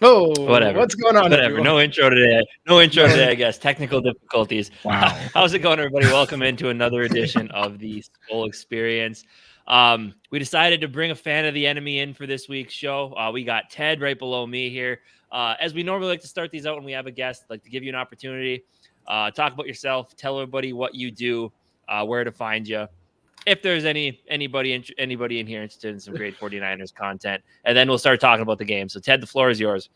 Oh, Whatever. what's going on, Whatever. everyone? No intro today. No intro today, I guess. Technical difficulties. Wow. How's it going, everybody? Welcome into another edition of the Skull Experience. We decided to bring a fan of the enemy in for this week's show. We got Ted right below me here. As we normally like to start these out when we have a guest, like to give you an opportunity, talk about yourself, tell everybody what you do, where to find you. If there's anybody in here interested in some great 49ers content, and then we'll start talking about the game. So, Ted, the floor is yours.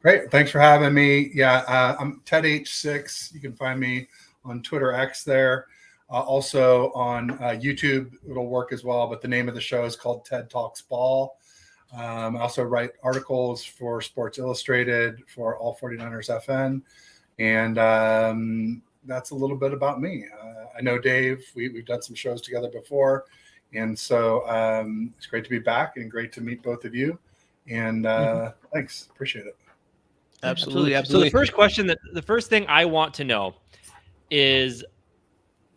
Great. Thanks for having me. Yeah, I'm Ted H6. You can find me on Twitter X there. Also on YouTube, it'll work as well. But the name of the show is called Ted Talks Ball. I also write articles for Sports Illustrated for All 49ers FN. And that's a little bit about me. I know Dave. We've done some shows together before. And so it's great to be back and great to meet both of you. And thanks. Appreciate it. Absolutely. So the first question, the first thing I want to know is,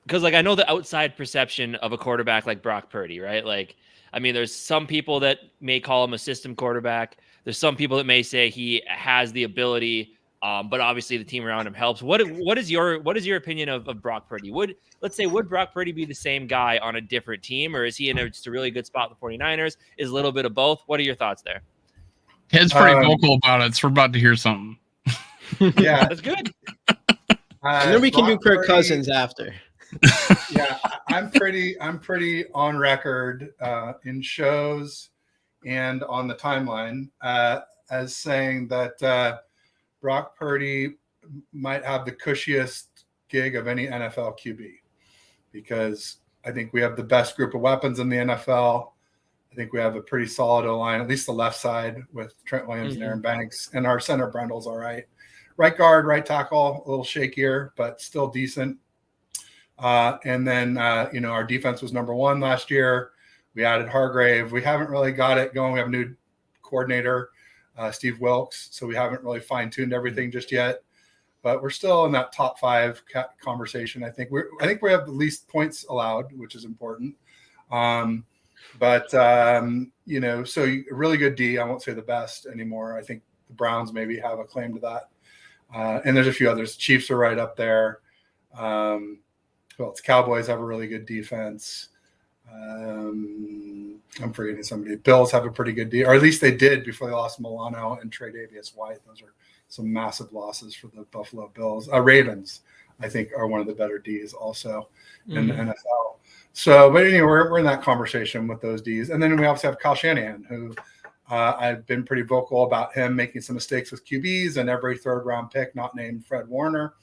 because like I know the outside perception of a quarterback like Brock Purdy, right? Like, I mean, there's some people that may call him a system quarterback. There's some people that may say he has the ability, but obviously the team around him helps. What is your opinion of Brock Purdy? Would Brock Purdy be the same guy on a different team, or is he in just a really good spot with the 49ers? Is a little bit of both? What are your thoughts there? Ted's pretty vocal about it, so we're about to hear something. Yeah, That's good. And then we can do Brock Kirk Purdy- Cousins after. Yeah, I'm pretty on record in shows and on the timeline as saying that Brock Purdy might have the cushiest gig of any NFL QB, because I think we have the best group of weapons in the NFL. I think we have a pretty solid O-line, at least the left side with Trent Williams and Aaron Banks, and our center Brendel's all right. Right guard, right tackle, a little shakier, but still decent. And then, our defense was number one last year. We added Hargrave. We haven't really got it going. We have a new coordinator, Steve Wilkes, so we haven't really fine-tuned everything just yet. But we're still in that top five conversation. I think we have the least points allowed, which is important. So a really good D. I won't say the best anymore. I think the Browns maybe have a claim to that. And there's a few others. Chiefs are right up there. Cowboys have a really good defense. I'm forgetting somebody. Bills have a pretty good D, or at least they did before they lost Milano and Trey Davis-White. Those are some massive losses for the Buffalo Bills. Ravens, I think, are one of the better Ds also in the NFL. So, but anyway, we're in that conversation with those Ds. And then we also have Kyle Shanahan, who I've been pretty vocal about him making some mistakes with QBs and every third-round pick not named Fred Warner.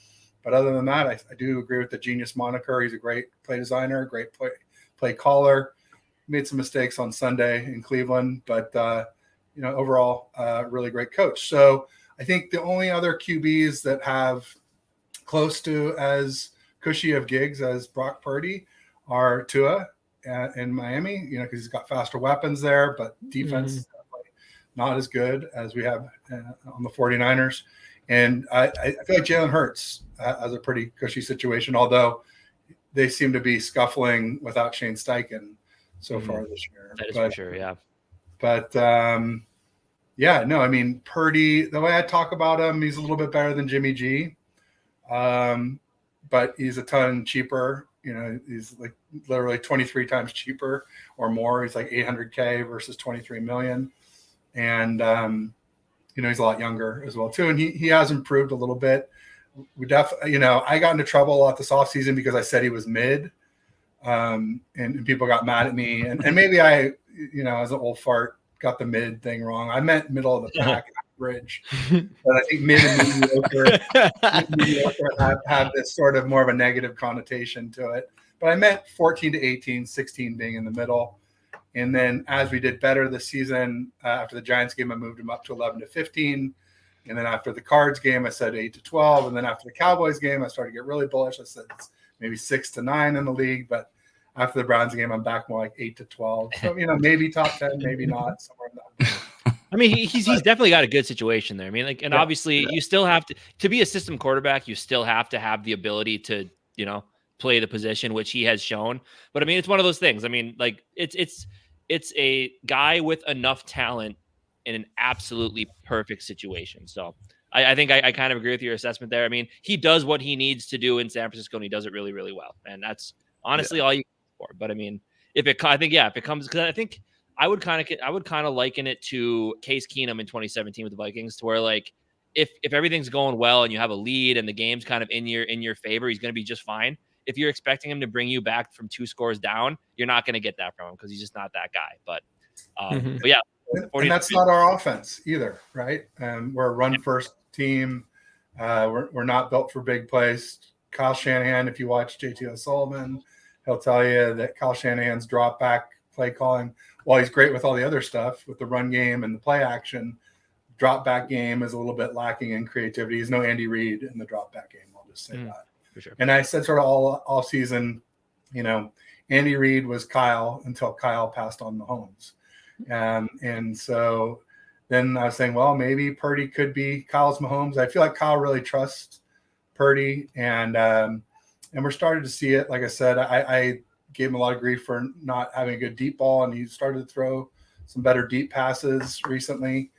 But other than that, I do agree with the genius moniker. He's a great play designer, great play caller. Made some mistakes on Sunday in Cleveland, but overall, really great coach. So I think the only other QBs that have close to as cushy of gigs as Brock Purdy are Tua in Miami, because he's got faster weapons there, but defense is definitely not as good as we have on the 49ers. And I feel like Jalen Hurts has a pretty cushy situation, although they seem to be scuffling without Shane Steichen so far this year. That is for sure, yeah. But, Purdy, the way I talk about him, he's a little bit better than Jimmy G. But he's a ton cheaper. He's like literally 23 times cheaper or more. He's like $800K versus $23 million. And, he's a lot younger as well too. And he has improved a little bit. We definitely, I got into trouble a lot this offseason because I said he was mid. And people got mad at me. And maybe I, as an old fart, got the mid thing wrong. I meant middle of the pack, average. But I think mid and mediocre have this sort of more of a negative connotation to it. But I meant 14 to 18, 16 being in the middle. And then as we did better this season, after the Giants game, I moved him up to 11 to 15. And then after the Cards game, I said 8 to 12. And then after the Cowboys game, I started to get really bullish. I said it's maybe 6 to 9 in the league. But after the Browns game, I'm back more like 8 to 12. So, maybe top 10, maybe not, somewhere in that. I mean, he's definitely got a good situation there. I mean, obviously you still have to be a system quarterback. You still have to have the ability to, play the position, which he has shown. But I mean, it's one of those things. I mean, like it's a guy with enough talent in an absolutely perfect situation. So I think I kind of agree with your assessment there. I mean, he does what he needs to do in San Francisco, and he does it really, really well. And that's honestly all you for. But I mean, if it comes, because I think I would kind of liken it to Case Keenum in 2017 with the Vikings, to where like if everything's going well and you have a lead and the game's kind of in your favor, he's going to be just fine. If you're expecting him to bring you back from 2 scores down, you're not going to get that from him because he's just not that guy. But yeah, and that's not our offense either, right? We're a run-first team. We're not built for big plays. Kyle Shanahan, if you watch JT O'Sullivan, he'll tell you that Kyle Shanahan's drop back play calling, while he's great with all the other stuff, with the run game and the play action, drop back game is a little bit lacking in creativity. He's no Andy Reid in the drop back game. I'll just say that. For sure. And I said sort of all season, Andy Reid was Kyle until Kyle passed on Mahomes. And so then I was saying, well, maybe Purdy could be Kyle's Mahomes. I feel like Kyle really trusts Purdy, and we're starting to see it. Like I said, I gave him a lot of grief for not having a good deep ball, and he started to throw some better deep passes recently.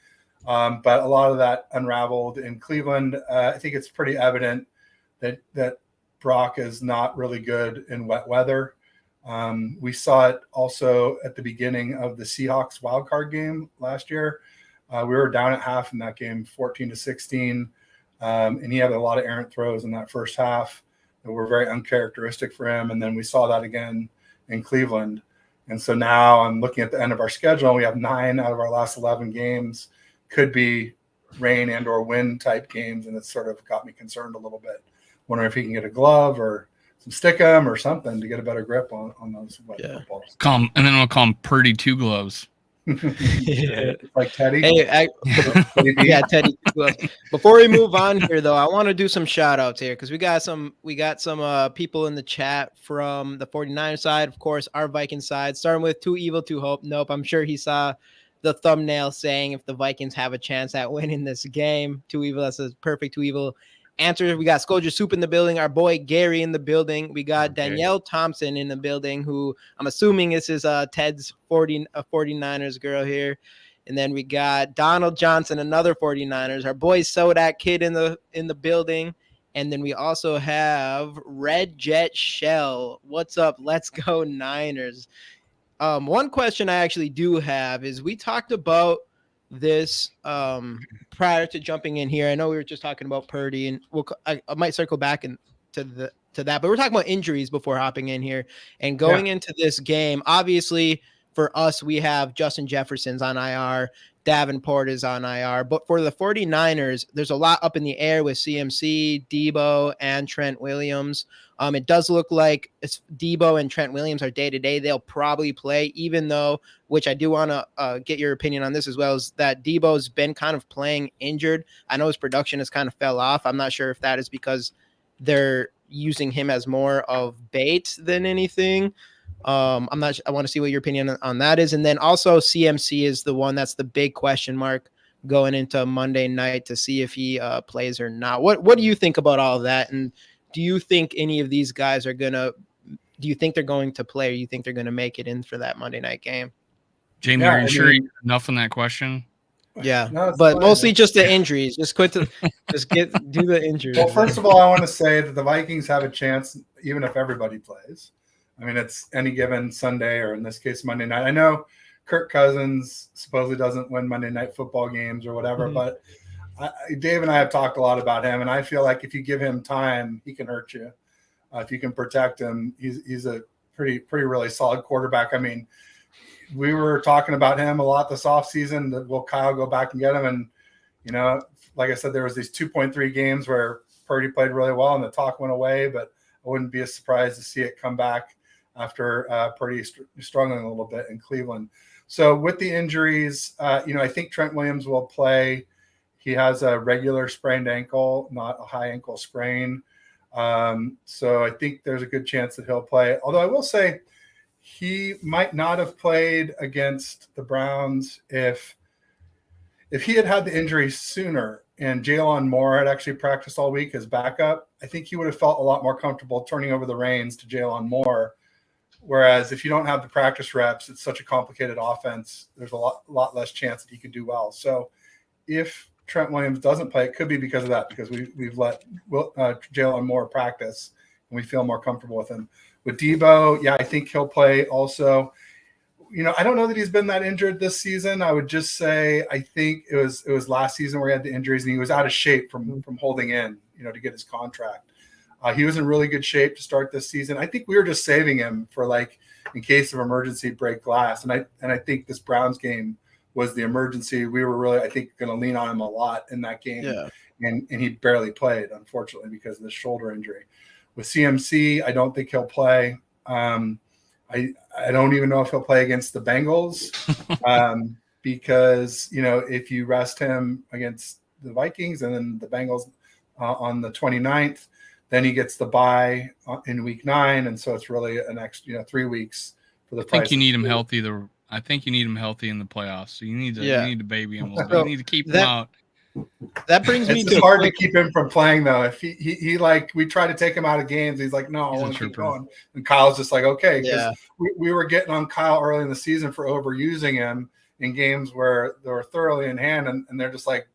But a lot of that unraveled in Cleveland. I think it's pretty evident that Brock is not really good in wet weather. We saw it also at the beginning of the Seahawks wildcard game last year. We were down at half in that game, 14-16. And he had a lot of errant throws in that first half that were very uncharacteristic for him. And then we saw that again in Cleveland. And so now I'm looking at the end of our schedule, and we have 9 out of our last 11 games could be rain and or wind type games. And it's sort of got me concerned a little bit. Wondering if he can get a glove or some stickum or something to get a better grip on those wet footballs. And then we'll call him Purdy 2 gloves. Like Teddy. Hey, yeah, Teddy. Before we move on here, though, I want to do some shout outs here because we got some people in the chat from the 49 side, of course, our Viking side, starting with Too Evil to Hope. Nope, I'm sure he saw the thumbnail saying if the Vikings have a chance at winning this game. Too Evil, that's a perfect Too Evil answer. We got Scourger Soup in the building, our boy Gary in the building. We got Danielle Thompson in the building, who I'm assuming this is Ted's 49ers girl here. And then we got Donald Johnson, another 49ers. Our boy Sodak Kid in the building. And then we also have Red Jet Shell. What's up? Let's go Niners. One question I actually do have is we talked about this prior to jumping in here. I know we were just talking about Purdy, and I might circle back to that, but we're talking about injuries before hopping in here and going into this game. Obviously, for us, we have Justin Jefferson's on IR, Davenport is on IR, but for the 49ers, there's a lot up in the air with CMC, Debo, and Trent Williams. It does look like Debo and Trent Williams are day-to-day. They'll probably play, even though, which I do want to get your opinion on this as well, is that Debo's been kind of playing injured. I know his production has kind of fell off. I'm not sure if that is because they're using him as more of bait than anything. I want to see what your opinion on that is. And then also CMC is the one that's the big question mark going into Monday night to see if he plays or not. What do you think about all of that? And do you think any of these guys do you think they're going to play, or you think they're going to make it in for that Monday night game? Jamie, are you sure you have enough on that question? Yeah, no, but fine. mostly just the injuries. Just do the injuries. Well, first of all, I want to say that the Vikings have a chance, even if everybody plays. I mean, it's any given Sunday, or in this case, Monday night. I know Kirk Cousins supposedly doesn't win Monday night football games or whatever, but Dave and I have talked a lot about him, and I feel like if you give him time, he can hurt you. If you can protect him, he's a pretty really solid quarterback. I mean, we were talking about him a lot this offseason. Will Kyle go back and get him? And, like I said, there was these 2.3 games where Purdy played really well and the talk went away, but I wouldn't be surprised to see it come back after Purdy struggling a little bit in Cleveland. So with the injuries, I think Trent Williams will play. He has a regular sprained ankle, not a high ankle sprain. So I think there's a good chance that he'll play. Although I will say he might not have played against the Browns if he had the injury sooner and Jalen Moore had actually practiced all week as backup. I think he would have felt a lot more comfortable turning over the reins to Jalen Moore Whereas if you don't have the practice reps, it's such a complicated offense. There's a lot less chance that he could do well. So if Trent Williams doesn't play, it could be because of that, because we've let Jalen Moore practice and we feel more comfortable with him. With Debo, yeah, I think he'll play also. I don't know that he's been that injured this season. I would just say I think it was last season where he had the injuries and he was out of shape from holding in, to get his contract. He was in really good shape to start this season. I think we were just saving him for in case of emergency, break glass. And I think this Browns game was the emergency. We were really, I think, going to lean on him a lot in that game. Yeah. And he barely played, unfortunately, because of the shoulder injury. With CMC, I don't think he'll play. I don't even know if he'll play against the Bengals because, if you rest him against the Vikings and then the Bengals on the 29th, then he gets the bye in week 9. And so it's really an extra, 3 weeks for the I think you need him healthy. I think you need him healthy in the playoffs. So you need to baby him a little bit. You need to keep him out. That brings me to it's hard to keep him from playing though. If he we try to take him out of games, he's like, no, I want to keep going. And Kyle's just like, okay, because we were getting on Kyle early in the season for overusing him in games where they were thoroughly in hand, and they're just like,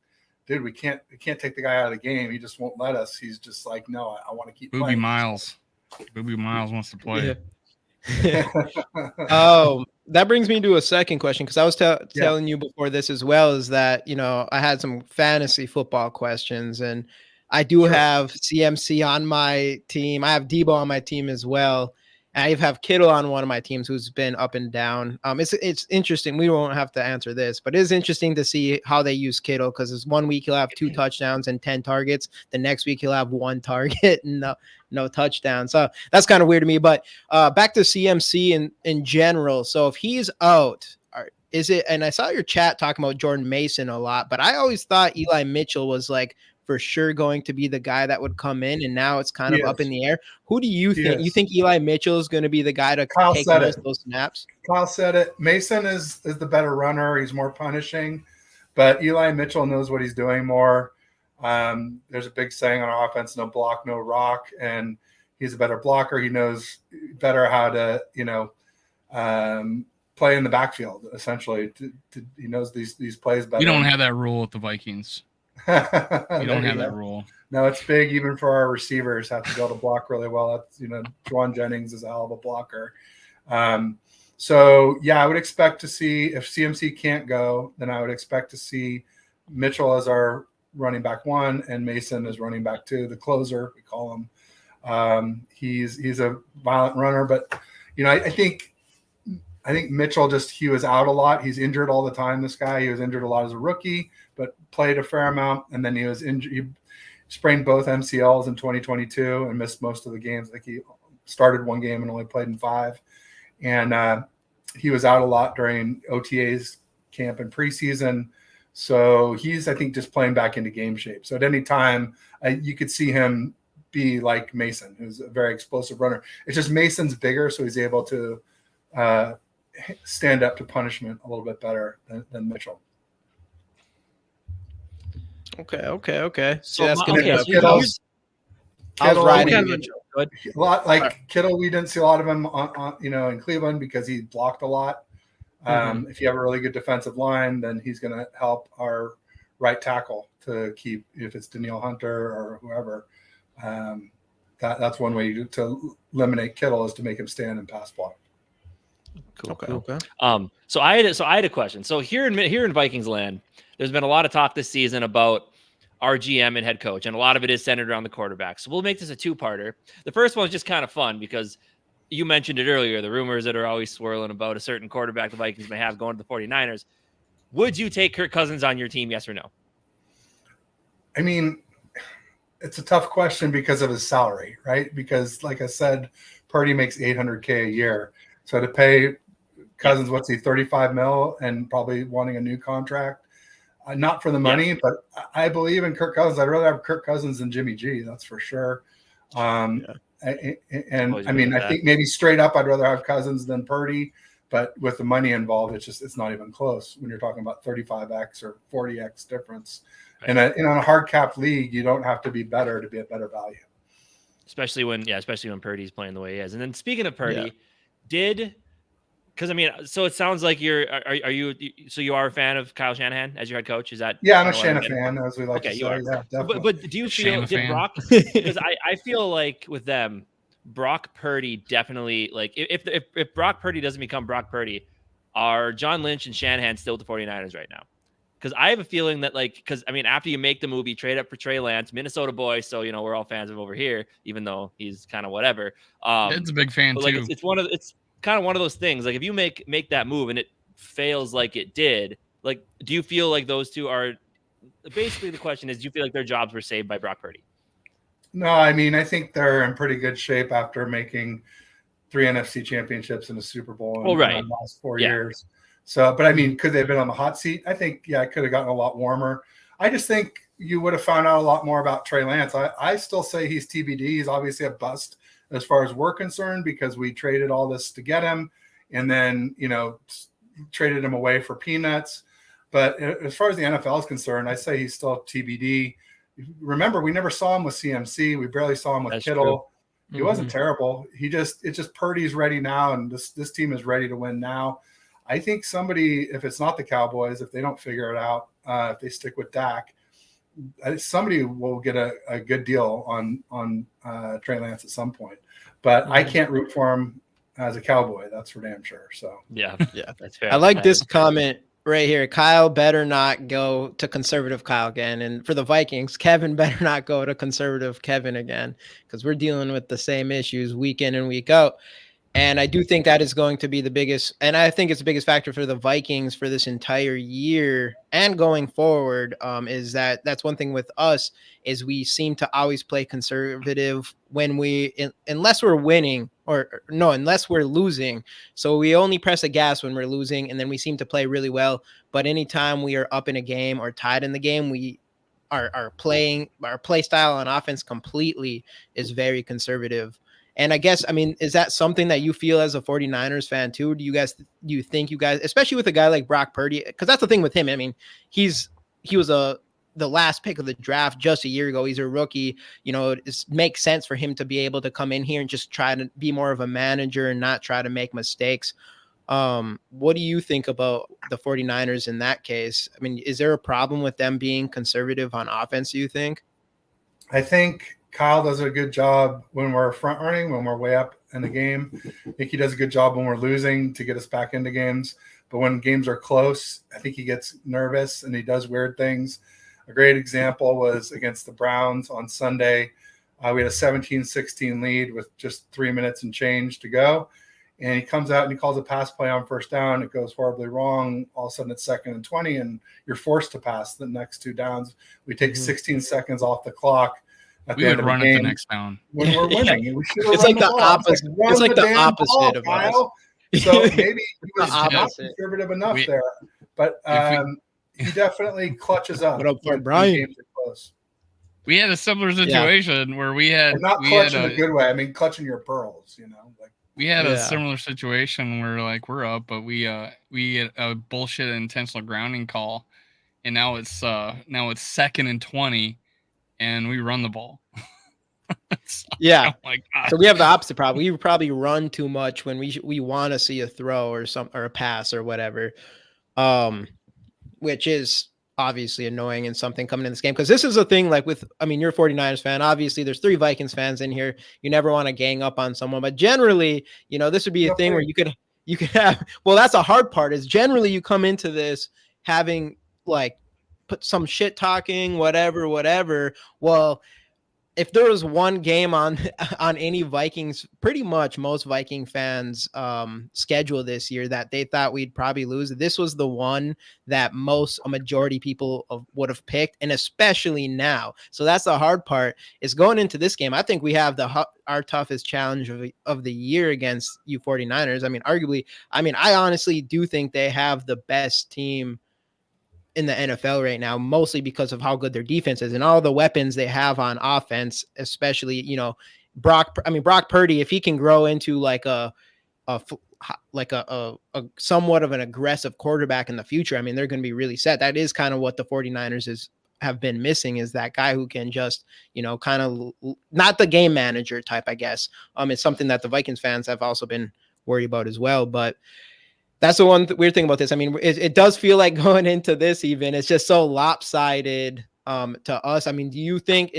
dude, we can't take the guy out of the game. He just won't let us. He's just like, no, I want to keep Booby playing. Miles wants to play. Yeah. Oh, that brings me to a second question, because I was telling you before this as well, is that I had some fantasy football questions, and I do have CMC on my team. I have Debo on my team as well. I have Kittle on one of my teams who's been up and down. It's interesting. We won't have to answer this, but it is interesting to see how they use Kittle, because 1 week he'll have 2 touchdowns and 10 targets. The next week he'll have 1 target and no touchdown. So that's kind of weird to me. But back to CMC in general. So if he's out, is it? And I saw your chat talking about Jordan Mason a lot, but I always thought Eli Mitchell was for sure going to be the guy that would come in, and now it's kind of up in the air. Who do you think? You think Eli Mitchell is going to be the guy to take those snaps? Kyle said it. Mason is the better runner. He's more punishing, but Eli Mitchell knows what he's doing more. There's a big saying on our offense: no block, no rock, and he's a better blocker. He knows better how to, play in the backfield. Essentially, he knows these plays better. You don't have that rule at the Vikings. You don't have that rule. No, it's big even for our receivers. Have to be able to block really well. That's Juwan Jennings is a hell of a blocker. So I would expect to see, if CMC can't go, then I would expect to see Mitchell as our running back 1 and Mason as running back 2, the closer we call him. He's a violent runner, but I think Mitchell he was out a lot. He's injured all the time. This guy, he was injured a lot as a rookie, but played a fair amount. And then he was injured. He sprained both MCLs in 2022 and missed most of the games. I think he started 1 game and only played in 5. And he was out a lot during OTA's camp and preseason. So he's, I think, just playing back into game shape. So at any time, you could see him be like Mason, who's a very explosive runner. It's just Mason's bigger, so he's able to stand up to punishment a little bit better than Mitchell. Okay. So that's Kittle's I was riding Mitchell. A lot Kittle. We didn't see a lot of him on in Cleveland because he blocked a lot. If you have a really good defensive line, then he's going to help our right tackle to keep, if it's Danielle Hunter or whoever. That's one way to eliminate Kittle, is to make him stand and pass block. Cool. Okay. So I had a question. So here in Vikings land, there's been a lot of talk this season about our GM and head coach, and a lot of it is centered around the quarterback. So we'll make this a 2-parter. The first one is just kind of fun because you mentioned it earlier, the rumors that are always swirling about a certain quarterback the Vikings may have going to the 49ers. Would you take Kirk Cousins on your team? Yes or no? I mean, it's a tough question because of his salary, right? Because like I said, Purdy makes $800K a year. So to pay Cousins, what's he, 35 mil, and probably wanting a new contract, not for the money, but I believe in Kirk Cousins. I'd rather have Kirk Cousins than Jimmy G. That's for sure. And I mean, I think maybe straight up, I'd rather have Cousins than Purdy, but with the money involved, it's not even close when you're talking about 35x or 40x difference. Right. And in a hard cap league, you don't have to be better to be a better value. Especially when Purdy's playing the way he is. And then speaking of Purdy, because I mean, so it sounds like you are a fan of Kyle Shanahan as your head coach? Is that? Yeah, I'm a Shanahan fan, as we like to say. You are. Yeah, definitely. But do you feel Brock? Because I feel like with them, Brock Purdy definitely, like, if Brock Purdy doesn't become Brock Purdy, are John Lynch and Shanahan still with the 49ers right now? Because I have a feeling that, like, because I mean, after you make the movie, trade up for Trey Lance, Minnesota boy, so we're all fans of over here, even though he's kind of whatever. It's a big fan too. like, it's kind of one of those things. Like, if you make that move and it fails like it did, like, do you feel like those two are basically, the question is, do you feel like their jobs were saved by Brock Purdy? No, I mean, I think they're in pretty good shape after making 3 NFC championships and a Super Bowl in the last 4 years. So, but I mean, could they have been on the hot seat? I think, yeah, it could have gotten a lot warmer. I just think you would have found out a lot more about Trey Lance. I still say he's TBD. He's obviously a bust as far as we're concerned, because we traded all this to get him and then, traded him away for peanuts. But as far as the NFL is concerned, I say he's still TBD. Remember, we never saw him with CMC. We barely saw him with That's Kittle. True. He wasn't terrible. It's just Purdy's ready now, and this team is ready to win now. I think somebody, if it's not the Cowboys, if they don't figure it out, if they stick with Dak, somebody will get a good deal on Trey Lance at some point. But I can't root for him as a Cowboy. That's for damn sure. So yeah, that's fair. I like this comment right here. Kyle better not go to conservative Kyle again. And for the Vikings, Kevin better not go to conservative Kevin again, because we're dealing with the same issues week in and week out. And I do think that is going to be the biggest, and I think it's the biggest factor for the Vikings for this entire year and going forward, is that's one thing with us, is we seem to always play conservative when unless we're winning unless we're losing. So we only press the gas when we're losing, and then we seem to play really well. But anytime we are up in a game or tied in the game, our play style on offense completely is very conservative. And I guess, I mean, is that something that you feel as a 49ers fan too? Do you think you guys, especially with a guy like Brock Purdy, because that's the thing with him. I mean, he was the last pick of the draft just a year ago. He's a rookie. It makes sense for him to be able to come in here and just try to be more of a manager and not try to make mistakes. What do you think about the 49ers in that case? I mean, is there a problem with them being conservative on offense, do you think? I think Kyle does a good job when we're front running, when we're way up in the game. I think he does a good job when we're losing to get us back into games. But when games are close, I think he gets nervous and he does weird things. A great example was against the Browns on Sunday. We had a 17-16 lead with just 3 minutes and change to go. And he comes out and he calls a pass play on first down. It goes horribly wrong. All of a sudden it's 2nd and 20, and you're forced to pass the next 2 downs. We take 16 seconds off the clock. We would run it the next down when we're winning. Yeah. It's like the opposite. It's like the opposite of Kyle. So maybe he was not conservative enough there, but he definitely clutches up. What up for Brian? We had a similar situation where we had not clutching a good way. I mean, clutching your pearls. We had a similar situation where we're up, but we had a bullshit intentional grounding call, and now it's 2nd and 20. And we run the ball. So we have the opposite problem. We probably run too much when we want to see a throw or a pass or whatever, which is obviously annoying and something coming in this game. Because this is a thing you're a 49ers fan. Obviously, there's 3 Vikings fans in here. You never want to gang up on someone. But generally, this would be a thing where you could have – well, that's a hard part is generally you come into this having put some shit talking, whatever. Well, if there was one game on any Vikings, pretty much most Viking fans schedule this year that they thought we'd probably lose, this was the one that a majority people would have picked, and especially now. So that's the hard part is going into this game. I think we have our toughest challenge of the year against you 49ers. I mean, arguably, I honestly do think they have the best team in the NFL right now, mostly because of how good their defense is and all the weapons they have on offense, especially, Brock Purdy, if he can grow into a somewhat of an aggressive quarterback in the future, they're going to be really set. That is kind of what the 49ers have been missing, is that guy who can just, kind of not the game manager type, I guess. It's something that the Vikings fans have also been worry about as well. But that's the one weird thing about this. I mean, it does feel like going into this even, it's just so lopsided to us. I mean, do you think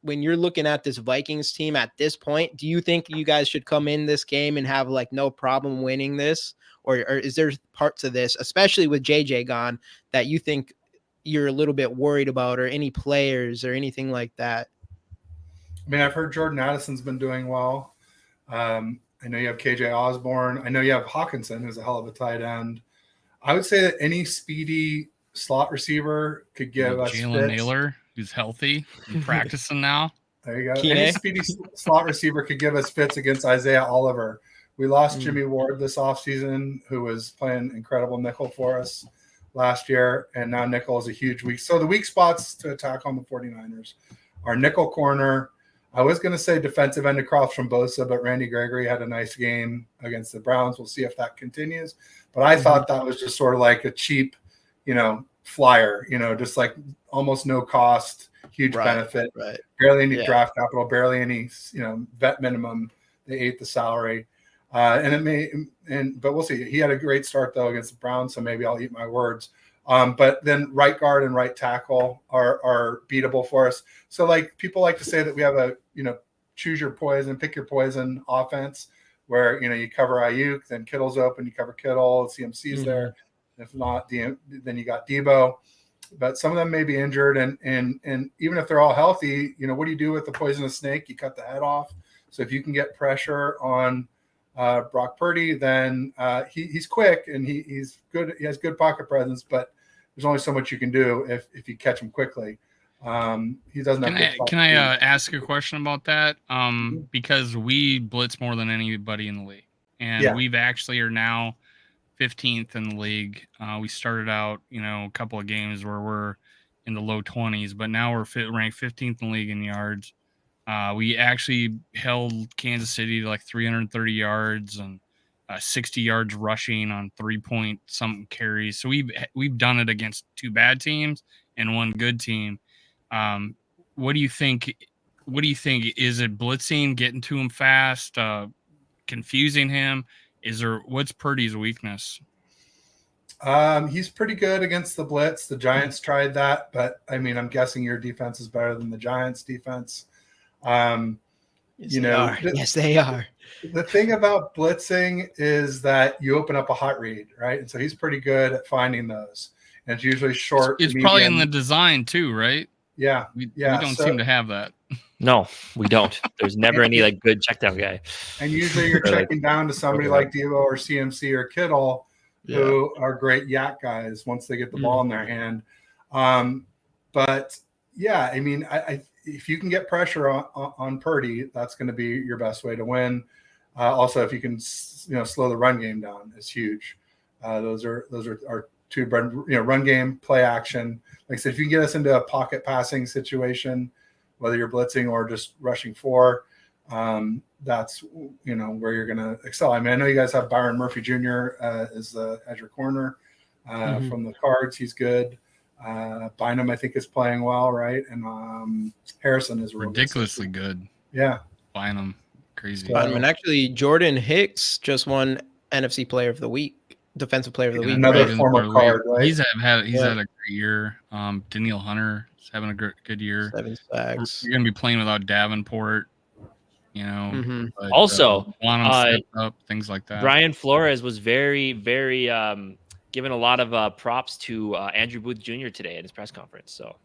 when you're looking at this Vikings team at this point, do you think you guys should come in this game and have like no problem winning this? Or is there parts of this, especially with JJ gone, that you think you're a little bit worried about, or any players or anything like that? I mean, I've heard Jordan Addison's been doing well. I know you have KJ Osborne. I know you have Hawkinson, who's a hell of a tight end. I would say that any speedy slot receiver could give us Jalen Naylor, who's healthy and practicing now. There you go. Any speedy slot receiver could give us fits against Isaiah Oliver. We lost Jimmy Ward this offseason, who was playing incredible nickel for us last year, and now nickel is a huge weak. So the weak spots to attack on the 49ers are nickel corner. I was going to say defensive end across from Bosa, but Randy Gregory had a nice game against the Browns. We'll see if that continues. But I thought that was just sort of like a cheap, flyer, just like almost no cost, huge benefit, barely any draft capital, barely any, vet minimum. They ate the salary. But we'll see. He had a great start though against the Browns, so maybe I'll eat my words. But then right guard and right tackle are beatable for us. So like people like to say that we have a, choose your poison, pick your poison offense where, you cover Ayuk, then Kittle's open, you cover Kittle, CMC's there. If not, then you got Debo. But some of them may be injured. And even if they're all healthy, what do you do with the poisonous snake? You cut the head off. So if you can get pressure on Brock Purdy, then he's quick and he's good. He has good pocket presence, but there's only so much you can do if you catch him quickly. He doesn't have. Can I ask a question about that? Because we blitz more than anybody in the league, and we've actually are now 15th in the league. We started out, a couple of games where we're in the low 20s, but now we're ranked 15th in the league in yards. We actually held Kansas City to like 330 yards and 60 yards rushing on 3-point something carries. So we've done it against two bad teams and one good team. What do you think? Is it blitzing, getting to him fast, confusing him? What's Purdy's weakness? He's pretty good against the blitz. The Giants tried that, but I mean, I'm guessing your defense is better than the Giants' defense. Yes, they are. The thing about blitzing is that you open up a hot read, right? And so he's pretty good at finding those. And it's usually short. It's probably in the design too, right? Yeah. We don't seem to have that. No, we don't. There's never any like good check down guy. And usually you're checking down to somebody like Debo or CMC or Kittle, who are great yak guys once they get the ball in their hand. But yeah, I mean, if you can get pressure on Purdy, that's going to be your best way to win. Also, if you can, slow the run game down, it's huge. Those are our two, run game, play action. Like I said, if you can get us into a pocket passing situation, whether you're blitzing or just rushing for, that's where you're going to excel. I mean, I know you guys have Byron Murphy Jr. As your corner from the Cards. He's good. Bynum, I think, is playing well, right? And Harrison is ridiculously good. Yeah, Bynum, crazy. Bynum, and actually, Jordan Hicks just won NFC Player of the Week, Defensive Player of the Week. Another former Card, right? He's had a great year. Daniil Hunter is having a good year. 7 sacks. You're going to be playing without Davenport. But, also, up, things like that. Brian Flores was very, very giving a lot of props to Andrew Booth Jr. today in his press conference. So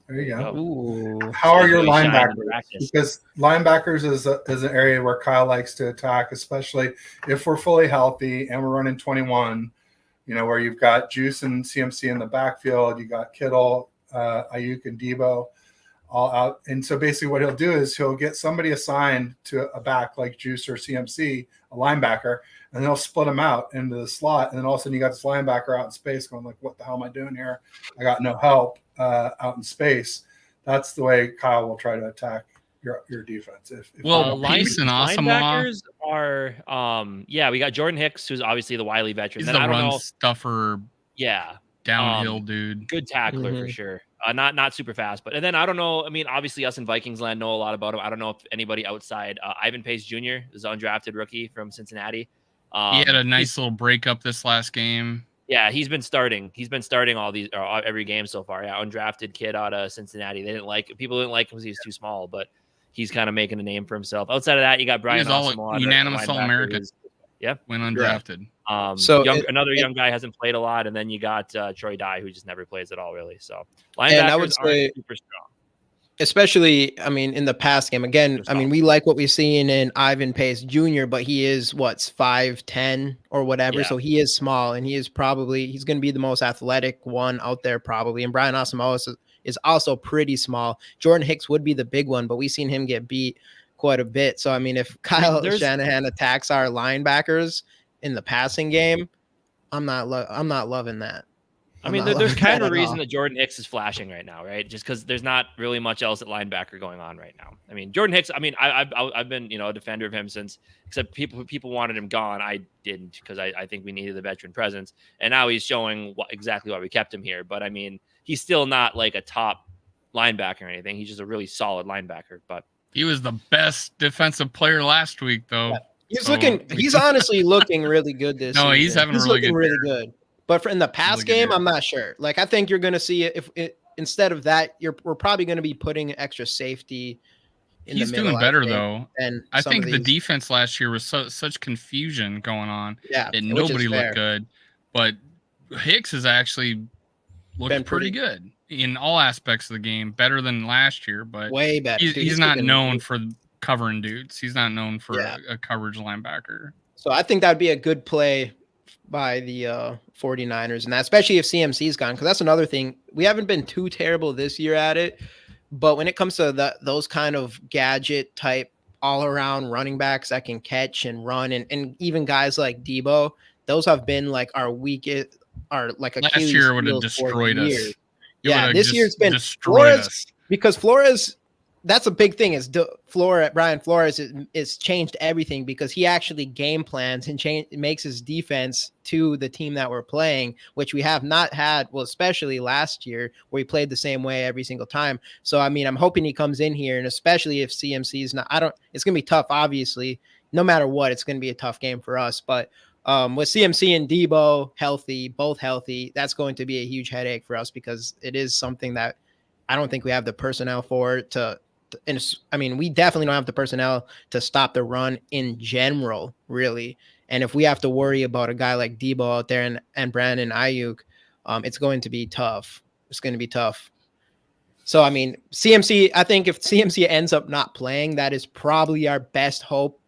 there you go. Ooh. How are your linebackers? Because linebackers is an area where Kyle likes to attack, especially if we're fully healthy and we're running 21. Where you've got Juice and CMC in the backfield, you got Kittle, Ayuk, and Debo all out. And so basically what he'll do is he'll get somebody assigned to a back like Juice or CMC, a linebacker, and they'll split them out into the slot. And then all of a sudden you got this linebacker out in space going like, what the hell am I doing here? I got no help out in space. That's the way Kyle will try to attack your defense. Linebackers are, we got Jordan Hicks, who's obviously the wily veteran. He's the run stuffer. Yeah. Downhill dude. Good tackler for sure. Not super fast, and then I don't know. I mean, obviously us in Vikings land know a lot about him. I don't know if anybody outside Ivan Pace Jr. is an undrafted rookie from Cincinnati. He had a nice little breakup this last game. Yeah, he's been starting all these every game so far. Yeah, undrafted kid out of Cincinnati. People didn't like him because he was too small, but he's kind of making a name for himself. Outside of that, you got Brian Asamoah, unanimous All-American. Yeah, when undrafted. Another young guy hasn't played a lot, and then you got Troy Dye, who just never plays at all, really. So linebackers aren't super strong. Especially, I mean, in the past game, again, I mean, we like what we've seen in Ivan Pace Jr., but he is 5'10" or whatever. Yeah. So he is small, and he's going to be the most athletic one out there probably. And Brian Asamoah is also pretty small. Jordan Hicks would be the big one, but we've seen him get beat quite a bit. So, I mean, if Kyle Shanahan attacks our linebackers in the passing game, I'm not loving that. I mean, there's kind of a reason that Jordan Hicks is flashing right now, right? Just because there's not really much else at linebacker going on right now. I mean, Jordan Hicks, I mean, I've been, a defender of him since, except people wanted him gone. I didn't, because I think we needed the veteran presence. And now he's showing exactly why we kept him here. But I mean, he's still not like a top linebacker or anything. He's just a really solid linebacker. But he was the best defensive player last week, though. Yeah. He's honestly looking really good this season. He's having really good. But in the pass game, I'm not sure. Like, I think you're going to see instead of that, we're probably going to be putting extra safety in the middle. He's doing better, though. And I think the defense last year was such confusion going on. Yeah, and nobody looked good. But Hicks has actually looked pretty good in all aspects of the game, better than last year. But way better. He's not known for covering dudes. He's not known for a coverage linebacker. So I think that'd be a good play by the 49ers, and that, especially if CMC's gone, because that's another thing. We haven't been too terrible this year at it, but when it comes to those kind of gadget type all-around running backs that can catch and run, and even guys like Debo, those have been like our weakest, like last year would have destroyed us. Yeah, this year's been Flores, because Flores. That's a big thing. Brian Flores is changed everything, because he actually game plans and makes his defense to the team that we're playing, which we have not had. Well, especially last year where he played the same way every single time. So, I mean, I'm hoping he comes in here, and especially if CMC is not, it's going to be tough. Obviously, no matter what, it's going to be a tough game for us. But with CMC and Debo both healthy, that's going to be a huge headache for us, because it is something that I don't think we have the personnel for and I mean, we definitely don't have the personnel to stop the run in general, really. And if we have to worry about a guy like Debo out there and Brandon Ayuk, it's going to be tough. It's going to be tough. So, I mean, CMC, I think if CMC ends up not playing, that is probably our best hope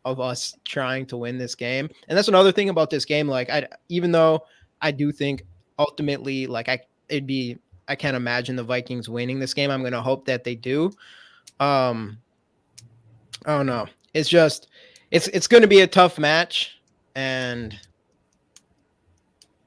of us trying to win this game. And that's another thing about this game. Like, even though I do think ultimately, like, I can't imagine the Vikings winning this game. I'm going to hope that they do. I don't know. It's just, it's going to be a tough match, and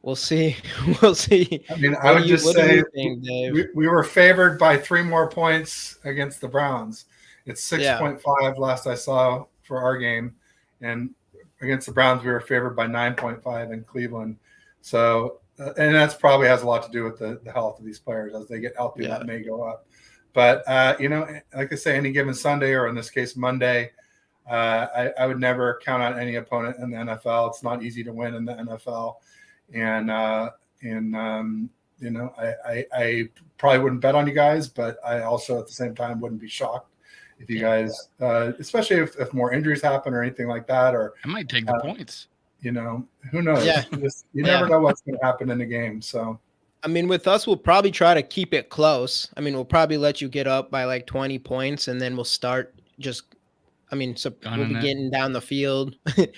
we'll see. We'll see. I mean, I would just say we were favored by 3 more points against the Browns. It's 6.5 last I saw for our game, and against the Browns we were favored by 9.5 in Cleveland. So, and that's probably has a lot to do with the health of these players. As they get healthy, that may go up. But, like I say, any given Sunday, or in this case, Monday, I would never count out any opponent in the NFL. It's not easy to win in the NFL. And I probably wouldn't bet on you guys, but I also at the same time wouldn't be shocked if you guys, especially if more injuries happen or anything like that. Or I might take the points. Who knows? Yeah. You never know what's going to happen in the game. So. I mean, with us, we'll probably try to keep it close. I mean, we'll probably let you get up by like 20 points, and then we'll start we'll be getting down the field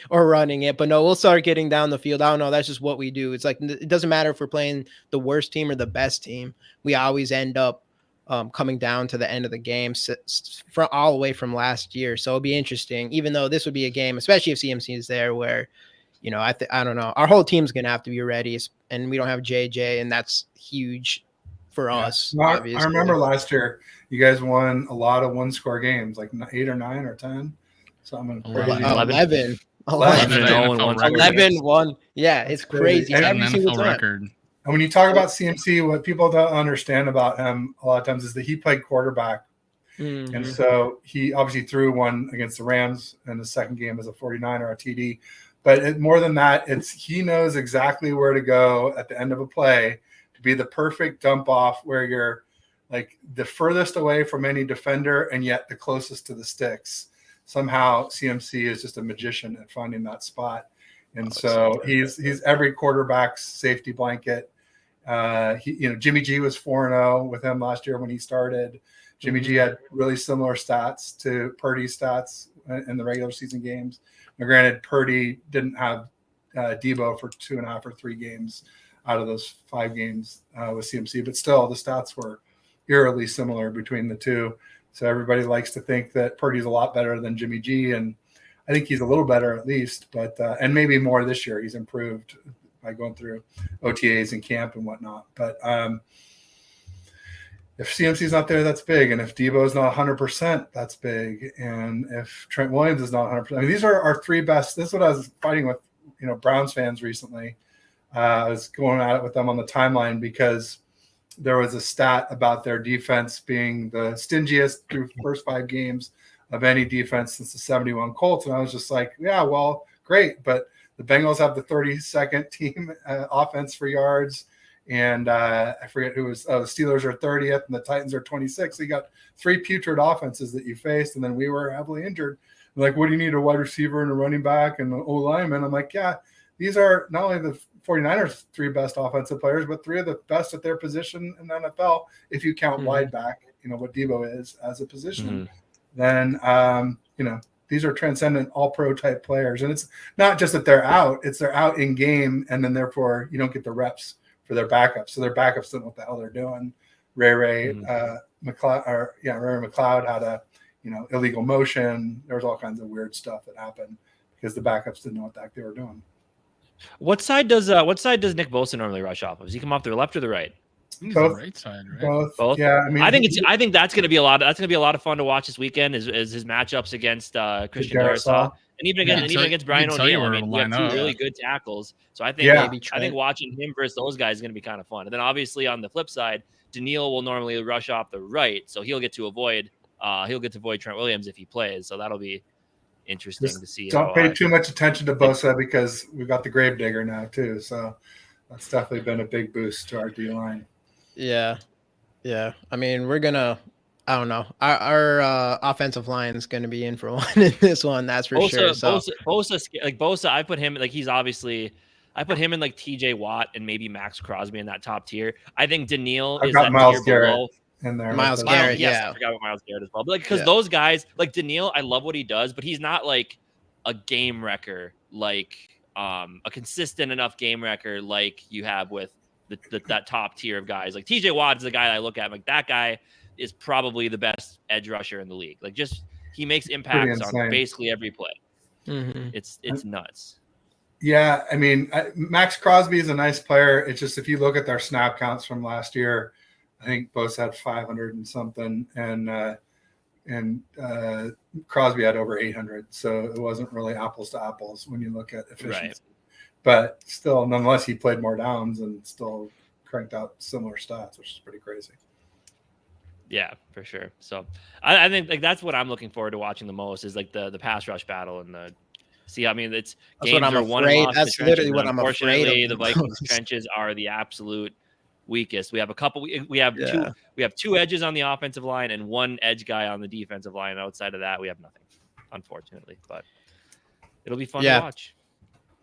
or running it. But no, we'll start getting down the field. I don't know. That's just what we do. It's like, it doesn't matter if we're playing the worst team or the best team. We always end up coming down to the end of the game all the way from last year. So it'll be interesting, even though this would be a game, especially if CMC is there, where I don't know. Our whole team's going to have to be ready, and we don't have JJ, and that's huge for us. Obviously. I remember last year you guys won a lot of one-score games, like 8 or 9 or 10. Something crazy. 11. 11-1. Yeah, it's crazy. Every single time. Record. And when you talk about CMC, what people don't understand about him a lot of times is that he played quarterback. Mm-hmm. And so he obviously threw one against the Rams in the second game as a 49er, a TD. But more than that, he knows exactly where to go at the end of a play to be the perfect dump off where you're like the furthest away from any defender and yet the closest to the sticks. Somehow CMC is just a magician at finding that spot. And so he's every quarterback's safety blanket. Jimmy G was 4-0 with him last year when he started. Jimmy G had really similar stats to Purdy's stats in the regular season games. Now, granted, Purdy didn't have Debo for 2.5 or 3 games out of those 5 games with CMC, but still the stats were eerily similar between the two. So everybody likes to think that Purdy's a lot better than Jimmy G, and I think he's a little better at least, but and maybe more this year. He's improved by going through OTAs and camp and whatnot. But if CMC's not there, that's big. And if Debo's not 100%, that's big. And if Trent Williams is not 100%, I mean, these are our 3 best. This is what I was fighting with, Browns fans recently. I was going at it with them on the timeline because there was a stat about their defense being the stingiest through the first 5 games of any defense since the 71 Colts. And I was just like, yeah, well, great. But the Bengals have the 32nd team offense for yards. And I forget who was, the Steelers are 30th and the Titans are 26th. So you got 3 putrid offenses that you faced. And then we were heavily injured. Like, what do you need? A wide receiver and a running back and an O-lineman? I'm like, yeah, these are not only the 49ers 3 best offensive players, but 3 of the best at their position in the NFL. If you count wide back, what Debo is as a position, then, these are transcendent all-pro type players. And it's not just that they're out, it's they're out in game. And then therefore you don't get the reps for their backups. So their backups don't know what the hell they're doing. Ray McLeod had a, illegal motion. There was all kinds of weird stuff that happened because the backups didn't know what the heck they were doing. What side does Nick Bosa normally rush off of? Does he come off the left or the right? He's both, the right side, right? Both. Yeah, I mean, I think that's going to be a lot. That's going to be a lot of fun to watch this weekend. Is his matchups against Christian Darrisaw and even against Brian O'Neill. I mean, we have 2 really good tackles. So I think I think watching him versus those guys is going to be kind of fun. And then obviously on the flip side, Daniil will normally rush off the right, so he'll get to avoid Trent Williams if he plays. So that'll be interesting to see. Don't pay too much attention to Bosa because we've got the Gravedigger now too. So that's definitely been a big boost to our D line. Yeah. I mean, we're gonna. I don't know. Our offensive line is going to be in for one in this one. That's for sure. So Bosa, I put him he's obviously. I put him in like TJ Watt and maybe Max Crosby in that top tier. I think Daniil is that Miles tier Garrett below. In there. Miles Garrett, yes, I forgot about Miles Garrett as well. But because those guys, like Daniil, I love what he does, but he's not like a game wrecker, like a consistent enough game wrecker like you have with that top tier of guys. Like TJ Watt is the guy I look at. I'm like, that guy is probably the best edge rusher in the league. Like, just he makes impacts on basically every play. It's nuts. Yeah, I mean, Max Crosby is a nice player. It's just if you look at their snap counts from last year, I think both had 500 and something, and Crosby had over 800. So it wasn't really apples to apples when you look at efficiency. Right. But still, nonetheless, he played more downs and still cranked out similar stats, which is pretty crazy. Yeah, for sure. So I think like that's what I'm looking forward to watching the most is like the pass rush battle and the. See, I mean, it's games are won and lost. That's literally what I'm afraid of. Unfortunately, the Vikings trenches are the absolute weakest. We have a couple. We have two. We have 2 edges on the offensive line and 1 edge guy on the defensive line. Outside of that, we have nothing, unfortunately. But it'll be fun to watch.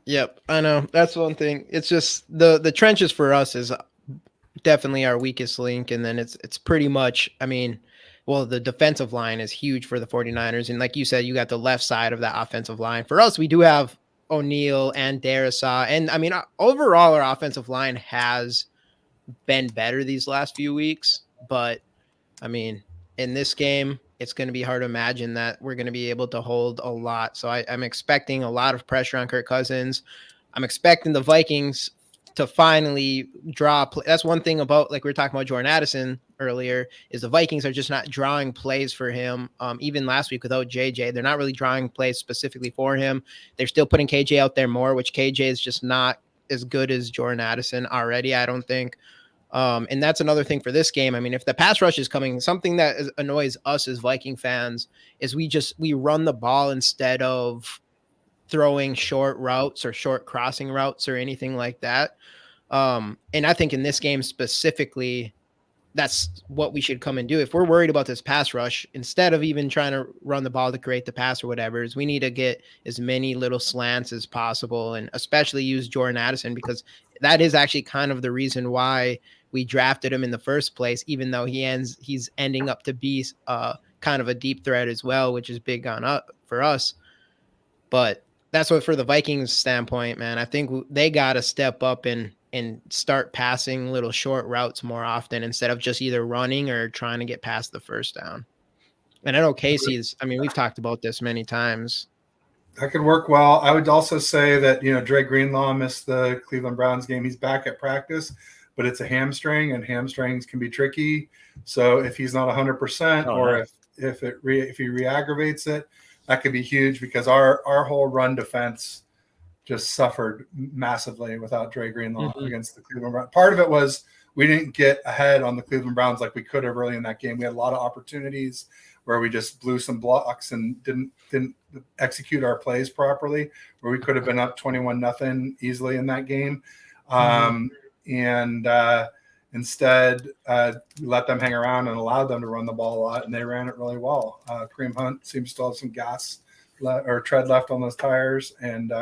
Yep, I know. That's one thing. It's just the trenches for us is definitely our weakest link, and then it's pretty much. I mean. Well, the defensive line is huge for the 49ers. And like you said, you got the left side of that offensive line. For us, we do have O'Neal and Darrisaw. And I mean, overall, our offensive line has been better these last few weeks. But I mean, in this game, it's going to be hard to imagine that we're going to be able to hold a lot. So I'm expecting a lot of pressure on Kirk Cousins. I'm expecting the Vikings to finally draw play. That's one thing about, like we were talking about Jordan Addison earlier, is the Vikings are just not drawing plays for him. Even last week without JJ, they're not really drawing plays specifically for him. They're still putting KJ out there more, which KJ is just not as good as Jordan Addison already, I don't think. And that's another thing for this game. I mean, if the pass rush is coming, something that annoys us as Viking fans is we run the ball instead of throwing short routes or short crossing routes or anything like that. And I think in this game specifically, that's what we should come and do. If we're worried about this pass rush, instead of even trying to run the ball to create the pass or whatever, is we need to get as many little slants as possible, and especially use Jordan Addison, because that is actually kind of the reason why we drafted him in the first place, even though he's ending up to be kind of a deep threat as well, which is big on up for us. But that's what, for the Vikings standpoint, man, I think they got to step up and start passing little short routes more often, instead of just either running or trying to get past the first down. And I know Casey's, I mean, we've talked about this many times. That could work well. I would also say that, Dre Greenlaw missed the Cleveland Browns game. He's back at practice, but it's a hamstring, and hamstrings can be tricky. So if he's not 100%, or if he re-aggravates it, that could be huge, because our whole run defense just suffered massively without Dre Greenlaw against the Cleveland Browns. Part of it was we didn't get ahead on the Cleveland Browns like we could have early in that game. We had a lot of opportunities where we just blew some blocks and didn't execute our plays properly, where we could have been up 21-0 easily in that game. Instead, we let them hang around and allowed them to run the ball a lot, and they ran it really well. Kareem Hunt seems to have some gas or tread left on those tires, and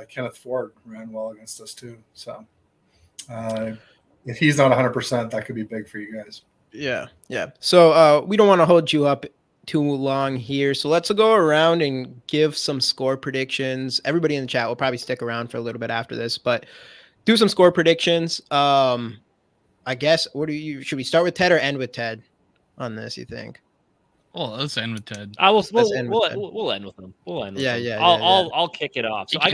Kenneth Ford ran well against us too. So if he's not 100%, that could be big for you guys. Yeah. So we don't want to hold you up too long here. So let's go around and give some score predictions. Everybody in the chat will probably stick around for a little bit after this, but do some score predictions. I guess, should we start with Ted or end with Ted on this, you think? Oh, let's end with Ted. We'll end with him. I'll kick it off. So he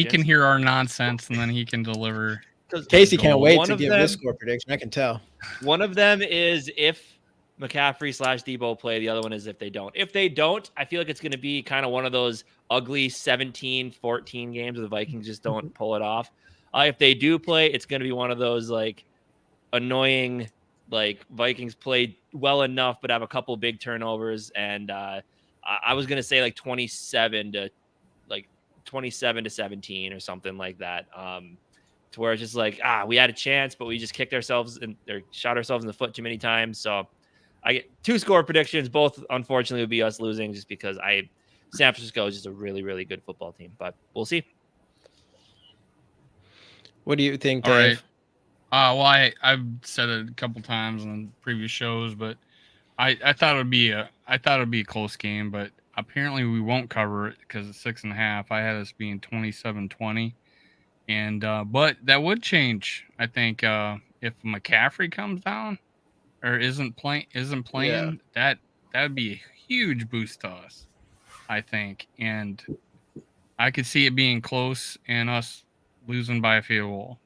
can hear our nonsense, and then he can deliver. Casey can't wait to give this score prediction. I can tell. One of them is if McCaffrey / Debo play. The other one is if they don't. If they don't, I feel like it's going to be kind of one of those ugly 17-14 games where the Vikings just don't pull it off. If they do play, it's going to be one of those like annoying, like Vikings play well enough but have a couple big turnovers, and I was going to say like 27 to 17 or something like that. To where it's just like, we had a chance, but we just kicked ourselves or shot ourselves in the foot too many times. So I get 2 score predictions. Both, unfortunately, would be us losing, just because San Francisco is just a really, really good football team. But we'll see. What do you think, Dave? All right. I've said it a couple times on previous shows, but I thought it would be a close game, but apparently we won't cover it because it's 6.5. I had us being 27-20. And but that would change, I think, if McCaffrey comes down or isn't playing, that would be a huge boost to us, I think. And I could see it being close and us losing by a field goal,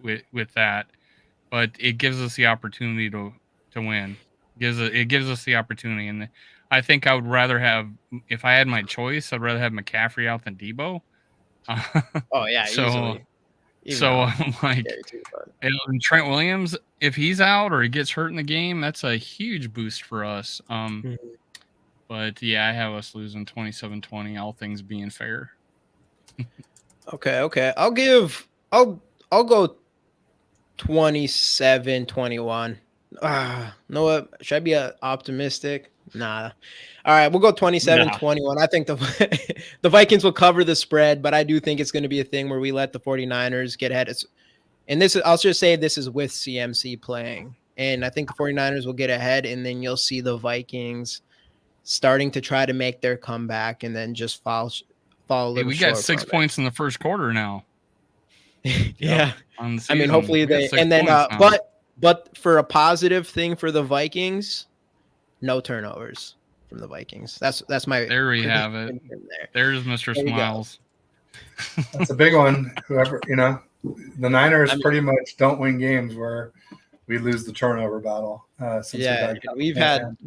with that. But it gives us the opportunity to win. It gives us the opportunity, and I think I would rather have, if I had my choice, I'd rather have McCaffrey out than Debo. Oh yeah, easily. So I'm like, and Trent Williams, if he's out or he gets hurt in the game, that's a huge boost for us. But yeah, I have us losing 27-20, all things being fair. Okay. I'll go 27-21. Know what? Should I be optimistic? Nah. All right, we'll go 27-21. I think the Vikings will cover the spread, but I do think it's going to be a thing where we let the 49ers get ahead. I'll just say this is with CMC playing. And I think the 49ers will get ahead, and then you'll see the Vikings starting to try to make their comeback and then just fall a little we got 6 points in the first quarter now. Yeah. I mean, hopefully they, and then but for a positive thing for the Vikings, no turnovers from the Vikings. That's my. There we have it. There's Mr. Smiles. That's a big one. Whoever, the Niners pretty much don't win games where we lose the turnover battle. We've had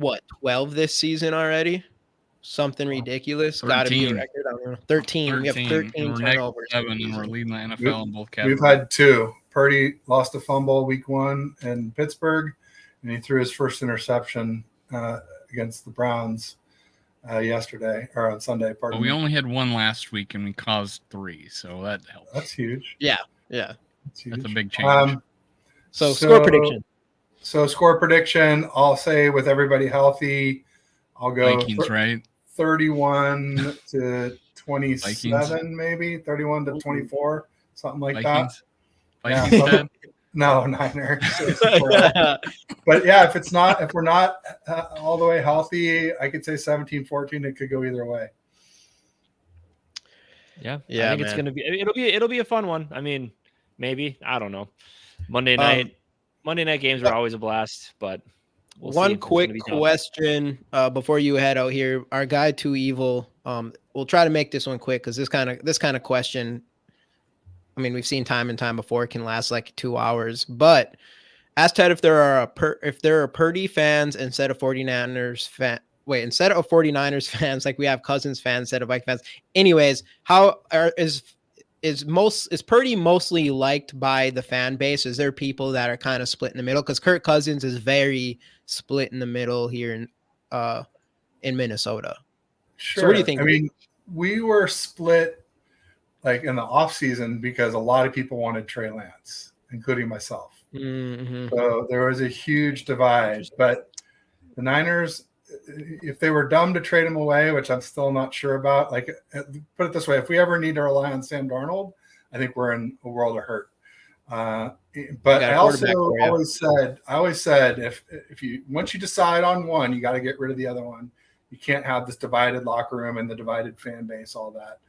12 this season already. Something ridiculous. Got to be a record. I don't know. 13. We have 13 turnovers. 7, and we're leading the NFL in both categories. We've had 2. Purdy lost a fumble week 1 in Pittsburgh, and he threw his first interception against the Browns yesterday or on Sunday. But we only had one last week and we caused 3, so that helps. That's huge. Yeah. That's huge. That's a big change. So score prediction. So score prediction, I'll say with everybody healthy, I'll go Vikings, right? 31 to 27, Vikings. Maybe 31 to 24, something like Vikings. that. Vikings said? No, Niners. But yeah, if we're not all the way healthy, I could say 17-14. It could go either way. Yeah, I think it's gonna be. It'll be a fun one. I mean, maybe, I don't know. Monday night games are always a blast, but one quick question before you head out here. Our guy Too Evil. We'll try to make this one quick because this kind of question, I mean, we've seen time and time before, it can last like 2 hours. But ask Ted if there are Purdy fans instead of 49ers instead of 49ers fans, like we have Cousins fans instead of Vikings fans. Anyways, is Purdy mostly liked by the fan base? Is there people that are kind of split in the middle? Because Kirk Cousins is very split in the middle here in Minnesota. Sure. So what do you think? I mean, we were split like in the offseason because a lot of people wanted Trey Lance, including myself. Mm-hmm. So there was a huge divide. But the Niners, if they were dumb to trade him away, which I'm still not sure about, like, put it this way, if we ever need to rely on Sam Darnold, I think we're in a world of hurt. But I also always said if you once you decide on one, you got to get rid of the other one. You can't have this divided locker room and the divided fan base, all that.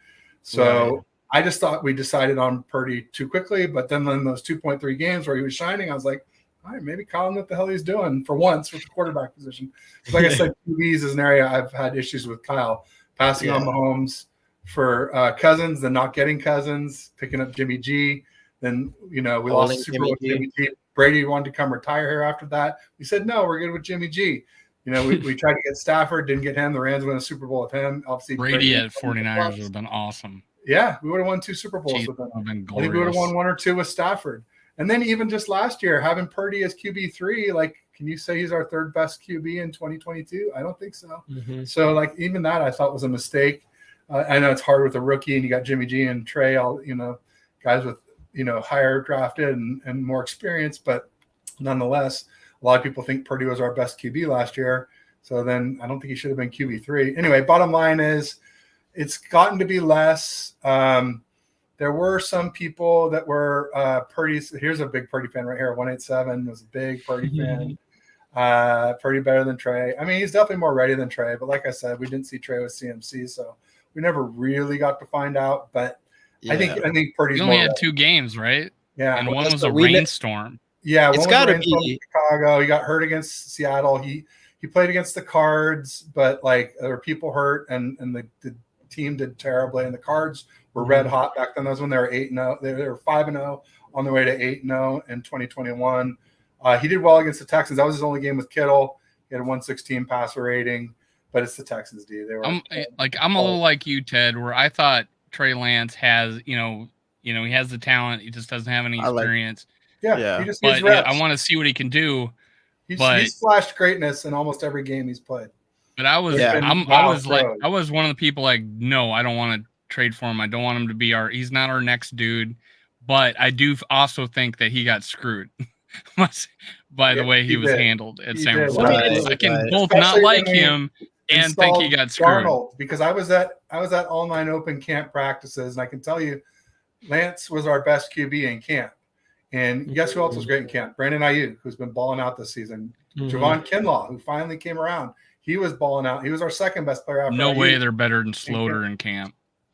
So right. I just thought we decided on Purdy too quickly. But then in those 2.3 games where he was shining, I was like, all right, maybe Colin, what the hell he's doing for once with the quarterback position. Like I said, QBs is an area I've had issues with Kyle. Passing on Mahomes for Cousins, then not getting Cousins, picking up Jimmy G. Then, we lost the Super Bowl with Jimmy G. Brady wanted to come retire here after that. We said, no, we're good with Jimmy G. We tried to get Stafford, didn't get him. The Rams won a Super Bowl with him. Obviously, Brady at 49ers would have been awesome. Yeah, we would have won 2 Super Bowls with him. I think we would have won 1 or 2 with Stafford. And then even just last year, having Purdy as QB3, like, can you say he's our 3rd best QB in 2022? I don't think so. Mm-hmm. So, like, even that I thought was a mistake. I know it's hard with a rookie, and you got Jimmy G and Trey, all guys with higher drafted and more experience, but nonetheless, a lot of people think Purdy was our best QB last year. So then I don't think he should have been QB3. Anyway, bottom line is it's gotten to be less. There were some people that were Purdy's. Here's a big Purdy fan right here. 187 was a big Purdy fan. Purdy better than Trey. I mean, he's definitely more ready than Trey. But like I said, we didn't see Trey with CMC, so we never really got to find out. But I think Purdy's. He only had 2 games, right? Yeah, and one was a rainstorm. Yeah, it's got to be Chicago. He got hurt against Seattle. He played against the Cards, but like there were people hurt, and the team did terribly. And the Cards were red hot back then. That was when they were 8-0. They were 5-0 on their way to 8-0 in 2021. He did well against the Texans. That was his only game with Kittle. He had a 116 passer rating, but it's the Texans, D. They were I'm a little like you, Ted, where I thought Trey Lance has, he has the talent. He just doesn't have any experience. He just but needs reps. I want to see what he can do. He's flashed greatness in almost every game he's played. But I was one of the people like, no, I don't want to trade for him. I don't want him to be he's not our next dude. But I do also think that he got screwed by the way he was handled at San Francisco. I can both not like him and think he got screwed. Darnold, because I was at all 9 open camp practices, and I can tell you, Lance was our best QB in camp. And guess who else was great in camp? Brandon Ayuk, who's been balling out this season. Javon Kinlaw, who finally came around. He was balling out. He was our 2nd best player after No way they're better than Slaughter in camp.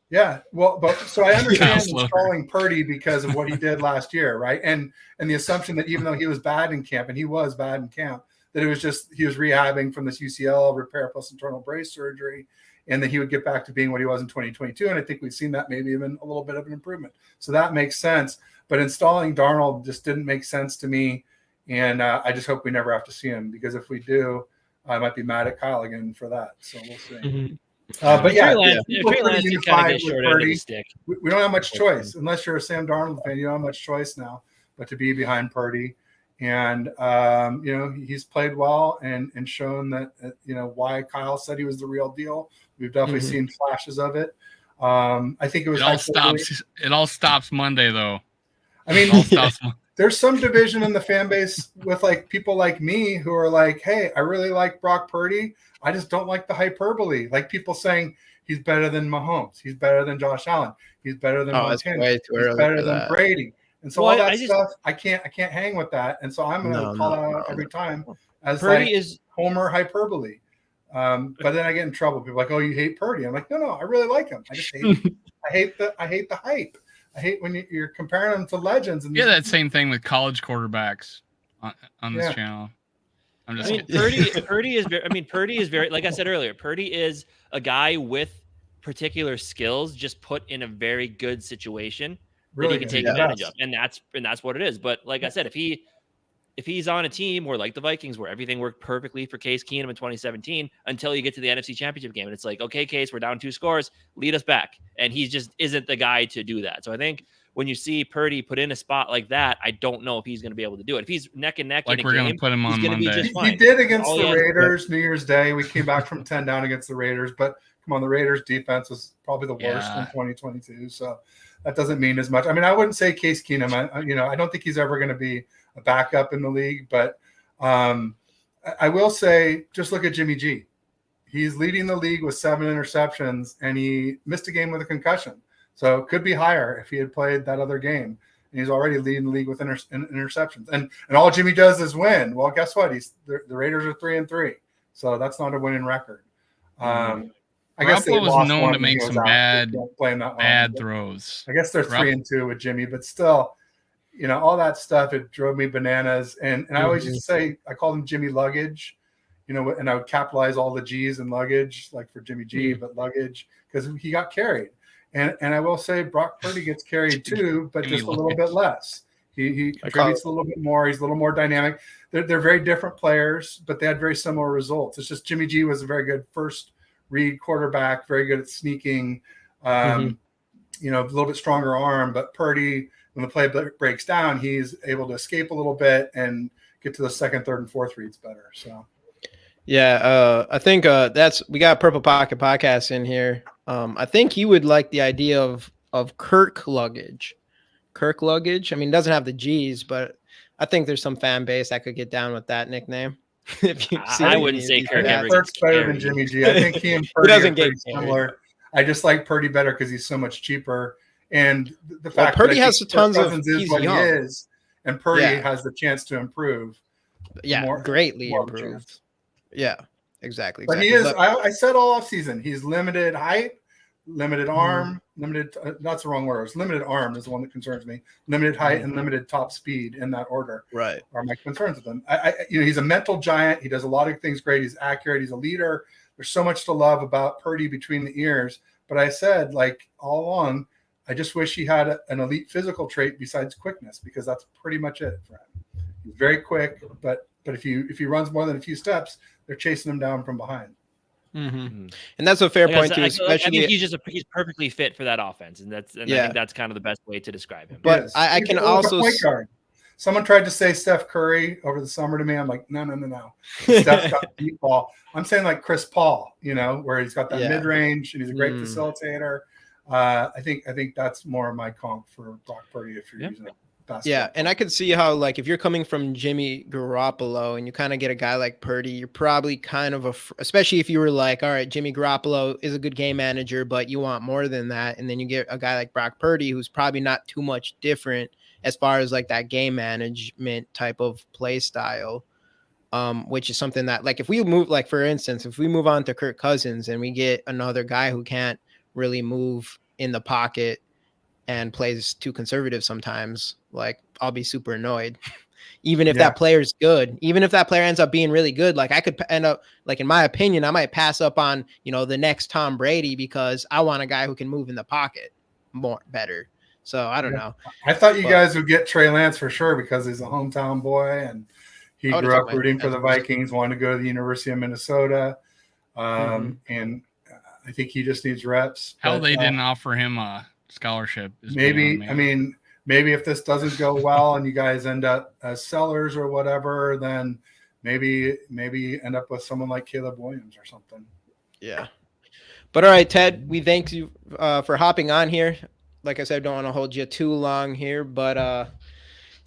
Yeah, well, but so I understand installing Purdy because of what he did last year, right? And the assumption that even though he was bad in camp, and he was bad in camp, that it was just he was rehabbing from this UCL repair plus internal brace surgery, and that he would get back to being what he was in 2022. And I think we've seen that maybe even a little bit of an improvement. So that makes sense. But installing Darnold just didn't make sense to me, and I just hope we never have to see him, because if we do, I might be mad at Kyle again for that. So we'll see. Mm-hmm. But Trey Lance can kind of get short end of the stick. We don't have much choice unless you're a Sam Darnold fan. You don't have much choice now but to be behind Purdy. And he's played well and shown that why Kyle said he was the real deal. We've definitely seen flashes of it. I think it was it all stops Monday though. I mean, there's some division in the fan base with like people like me who are like, hey, I really like Brock Purdy. I just don't like the hyperbole. Like people saying he's better than Mahomes. He's better than Josh Allen. He's better than Montana. He's better than Brady. And so all that stuff, I can't hang with that. And so I'm going to call out every time as Purdy is Homer hyperbole. But then I get in trouble. People are like, oh, you hate Purdy. I'm like, no, I really like him. I just hate I hate the hype. I hate when you're comparing them to legends. And that same thing with college quarterbacks on this channel. Purdy is very, like I said earlier, Purdy is a guy with particular skills just put in a very good situation that he can take advantage of. And that's what it is. But like I said, if he's on a team where like the Vikings, where everything worked perfectly for Case Keenum in 2017 until you get to the NFC Championship game, and it's like, okay, Case, we're down 2 scores, lead us back. And he just isn't the guy to do that. So I think when you see Purdy put in a spot like that, I don't know if he's going to be able to do it. If he's neck and neck like in a we're game, going to put him on Monday. He did against the Raiders New Year's Day. We came back from 10 down against the Raiders, but come on, the Raiders defense was probably the worst in 2022. So that doesn't mean as much. I mean, I wouldn't say Case Keenum. I don't think he's ever going to be a backup in the league, but I will say, just look at Jimmy G. He's leading the league with 7 interceptions, and he missed a game with a concussion. So it could be higher if he had played that other game. And he's already leading the league with interceptions. And all Jimmy does is win. Well, guess what? The Raiders are 3-3. So that's not a winning record. I guess they was known to make some bad throws. I guess they're 3-2 with Jimmy, but still, all that stuff, it drove me bananas. And I always used to say, I called him Jimmy Luggage, and I would capitalize all the G's in luggage, like for Jimmy G, but luggage, because he got carried. And I will say Brock Purdy gets carried too, but just a little bit less. He contributes a little bit more. He's a little more dynamic. They're very different players, but they had very similar results. It's just Jimmy G was a very good first read quarterback, very good at sneaking, a little bit stronger arm. But Purdy, when the play breaks down, he's able to escape a little bit and get to the second, third, and fourth reads better. So. Yeah, I think we got Purple Pocket Podcast in here. I think he would like the idea of Kirk Luggage. Kirk Luggage. I mean, it doesn't have the G's, but I think there's some fan base that could get down with that nickname. If you I wouldn't say Kirk ever Kirk's better than Jimmy G. I think he and Purdy are pretty similar. I just like Purdy better because he's so much cheaper. And the fact Purdy that has tons of is what young. He is, and Purdy has the chance to improve. Greatly improved. Yeah, exactly. But he is. I said all off season, he's limited height, limited arm, limited. That's the wrong word. Limited arm is the one that concerns me. Limited height and limited top speed in that order. Right. Are my concerns with him. He's a mental giant. He does a lot of things great. He's accurate. He's a leader. There's so much to love about Purdy between the ears. But I said, like all along, I just wish he had an elite physical trait besides quickness, because that's pretty much it for him. He's very quick, but if he runs more than a few steps, they're chasing him down from behind. And that's a fair point too. I think he's perfectly fit for that offense, and I think that's kind of the best way to describe him. But I can also. Someone tried to say Steph Curry over the summer to me. I'm like, no. Steph's got the deep ball. I'm saying like Chris Paul, where he's got that mid range and he's a great facilitator. I think that's more of my comp for Brock Purdy if you're using it. Yeah, and I could see how, like, if you're coming from Jimmy Garoppolo and you kind of get a guy like Purdy, you're probably kind of especially if you were like, all right, Jimmy Garoppolo is a good game manager, but you want more than that. And then you get a guy like Brock Purdy, who's probably not too much different as far as like that game management type of play style, which is something that, like, if we move, like, for instance, if we move on to Kirk Cousins and we get another guy who can't really move in the pocket and plays too conservative sometimes, like, I'll be super annoyed. Even if that player's good, even if that player ends up being really good, like, I could end up, like, in my opinion, I might pass up on, the next Tom Brady because I want a guy who can move in the pocket better. So I don't know. I thought you guys would get Trey Lance for sure because he's a hometown boy and he grew up rooting for the Vikings, wanted to go to the University of Minnesota. And I think he just needs reps. They didn't offer him a scholarship. Maybe. I mean, maybe if this doesn't go well and you guys end up as sellers or whatever, then maybe end up with someone like Caleb Williams or something. Yeah. But all right, Ted, we thank you for hopping on here. Like I said, don't want to hold you too long here, but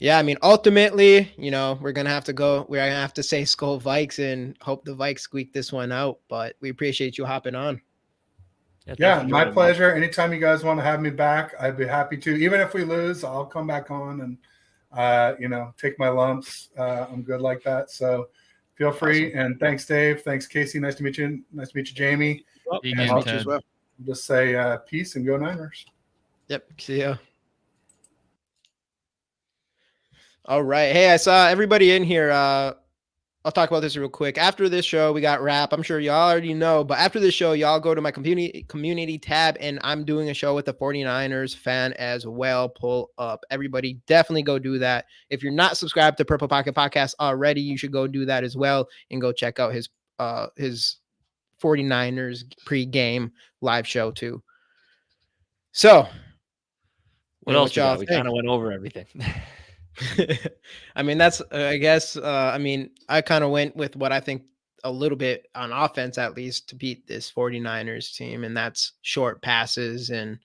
yeah, I mean, ultimately, we're gonna have to say Skull Vikes and hope the Vikes squeak this one out. But we appreciate you hopping on. Yeah, my pleasure. Anytime you guys want to have me back, I'd be happy to. Even if we lose, I'll come back on and take my lumps. I'm good like that. So feel free. Awesome. And thanks, Dave. Thanks, Casey. Nice to meet you. Nice to meet you, Jamie. Nice to meet you as well. Just say peace and go Niners. Yep. See ya. All right. Hey, I saw everybody in here. I'll talk about this real quick. After this show, we got rap. I'm sure y'all already know, but after this show, y'all go to my community tab, and I'm doing a show with the 49ers fan as well. Pull up. Everybody definitely go do that. If you're not subscribed to Purple Pocket Podcast already, you should go do that as well and go check out his 49ers pregame live show too. So what else y'all think? We kind of went over everything. I mean, that's, I guess, I kind of went with what I think a little bit on offense, at least, to beat this 49ers team. And that's short passes and,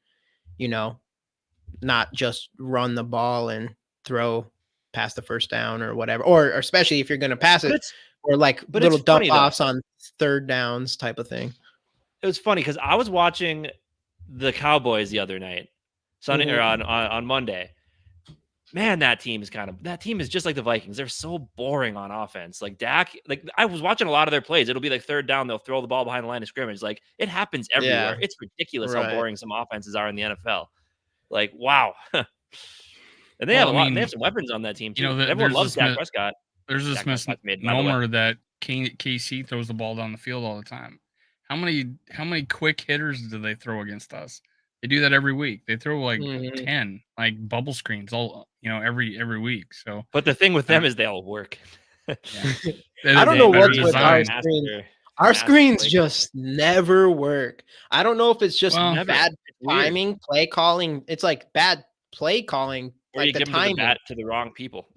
not just run the ball and throw past the first down or whatever, or especially if you're going to pass it or like little dump offs on third downs type of thing. It was funny because I was watching the Cowboys the other night, Sunday or on Monday. Man, that team is just like the Vikings. They're so boring on offense. Like Dak, I was watching a lot of their plays. It'll be like third down. They'll throw the ball behind the line of scrimmage. Like it happens everywhere. Yeah. It's ridiculous how boring some offenses are in the NFL. Like, wow. And they have they have some weapons on that team too. Everyone loves Dak Prescott. There's this misnomer that KC throws the ball down the field all the time. How many quick hitters do they throw against us? They do that every week. They throw like 10 like bubble screens every week. So, but the thing with them is they all work. I don't know what's with our screens. Our screens just never work. I don't know if it's just bad timing, play calling. It's like bad play calling. Or like you give them the bat to the wrong people.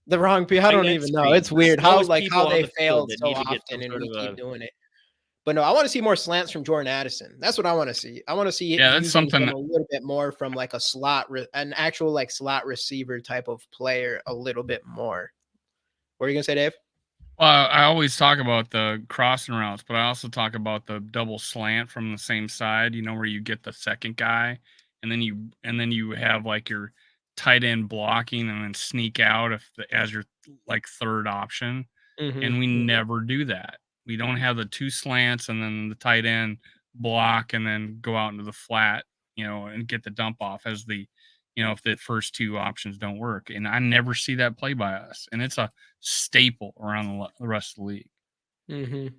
The wrong people. I don't even know. It's weird how they failed so often and we keep doing it. But no, I want to see more slants from Jordan Addison. That's what I want to see. I want to see that's something a little bit more from like an actual like slot receiver type of player a little bit more. What are you gonna say, Dave? Well, I always talk about the crossing routes, but I also talk about the double slant from the same side. Where you get the second guy, and then you have like your tight end blocking and then sneak out as your like third option. And we never do that. We don't have the two slants and then the tight end block and then go out into the flat, and get the dump off as if the first two options don't work. And I never see that play by us. And it's a staple around the rest of the league.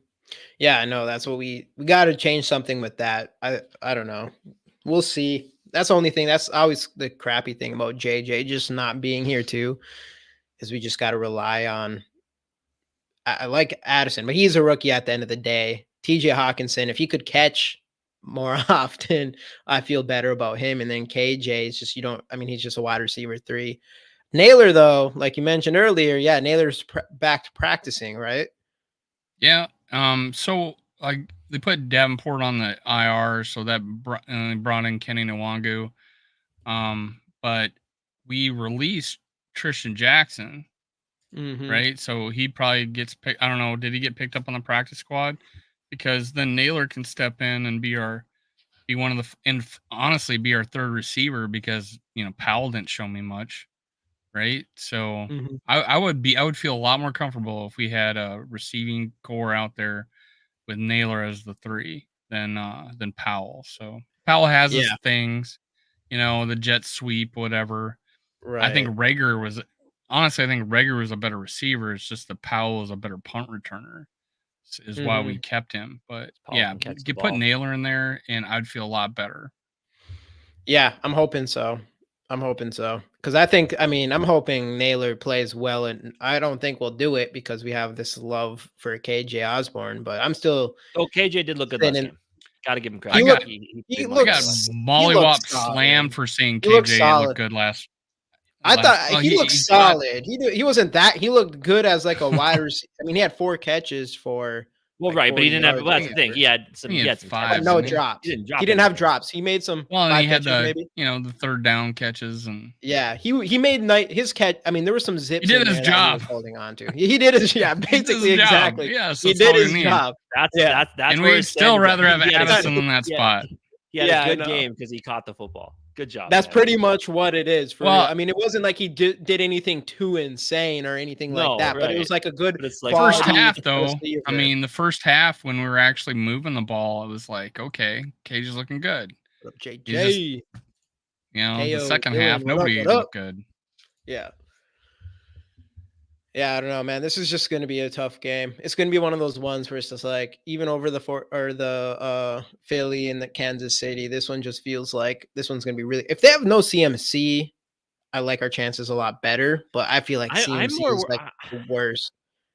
Yeah, I know. That's what we got to change something with that. I don't know. We'll see. That's the only thing. That's always the crappy thing about JJ just not being here too, is we just got to rely on. I like Addison, but he's a rookie at the end of the day. TJ Hawkinson, if he could catch more often, I feel better about him. And then KJ is just, he's just a wide receiver 3. Naylor, though, like you mentioned earlier, Naylor's back to practicing, right? Yeah. So like they put Davenport on the IR, so that brought in Kenny Nwangu. But we released Tristan Jackson. Right, so he probably gets picked. I don't know. Did he get picked up on the practice squad? Because then Naylor can step in and be our third receiver because Powell didn't show me much, right? So I would feel a lot more comfortable if we had a receiving core out there with Naylor as the 3 than Powell. So Powell has his things, the jet sweep, whatever. Right. I think Rager was. Honestly, I think Rager was a better receiver. It's just that Powell was a better punt returner. Is why we kept him. But put Naylor in there, and I'd feel a lot better. Yeah, I'm hoping so. Because I'm hoping Naylor plays well, and I don't think we'll do it because we have this love for KJ Osborne. But I'm still. Oh, KJ did look good last game. Got to give him credit. I got mollywop slammed for saying KJ looked good last. I thought he looked solid. He wasn't that. He looked good as like a wide receiver. I mean, he had 4 catches for. Well, like right, but he didn't have. yards Well, that's the thing. He had some. He had some 5, but no didn't he? drops. He didn't drop. He didn't have anything. drops. He made some. Well, and 5 he had catches, the maybe. the third down catches and Yeah, he made his catch. I mean, there was some zips. He did in his there that job. He was holding on to. He did his basically exactly. Yes, he did his job. That's and where we'd still rather have Addison in that yeah. spot. He had Yeah, a I good know. game because he caught the football. Good job. That's man. pretty much what it is. For Well, I mean, it wasn't like he did anything too insane or anything like that, but it was like a good But it's like First quality half, though, receiver. I mean, the first half when we were actually moving the ball, it was like, okay, Cage is looking good. What up, JJ? The Heyo, second Dylan, half, what up, nobody what up? looked good. Yeah. Yeah, I don't know, man. This is just going to be a tough game. It's going to be one of those ones where it's just like, even over the Philly and the Kansas City, this one just feels like this one's going to be really. If they have no CMC, I like our chances a lot better. But I feel like CMC is like the worst.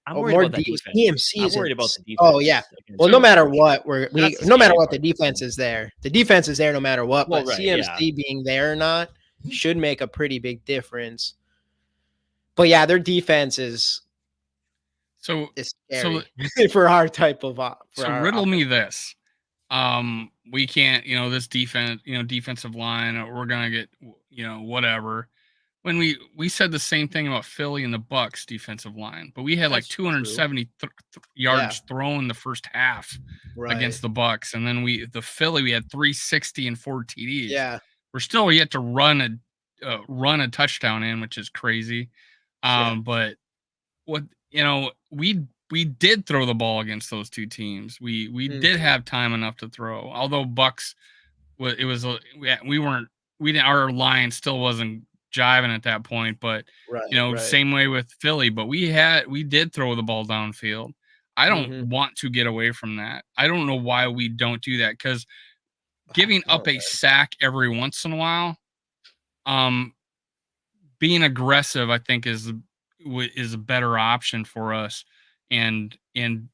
I'm worried about that defense. CMC is worried about the defense. Oh yeah. Well, no matter what, no matter what, the defense is there. The defense is there no matter what. But CMC being there or not should make a pretty big difference. But yeah, their defense is scary for our type of. Riddle me this: we can't, this defense, defensive line, or we're gonna get, whatever. When we said the same thing about Philly and the Bucks defensive line, but we had like 270 yards thrown the first half against the Bucks, and then the Philly we had 360 and 4 TDs. Yeah, we're still yet to run a touchdown in, which is crazy. But what we did throw the ball against those two teams. We did have time enough to throw. Although Bucks, our line still wasn't jiving at that point. But same way with Philly. But we did throw the ball downfield. I don't want to get away from that. I don't know why we don't do that, because giving up a sack every once in a while, being aggressive, I think is a better option for us, and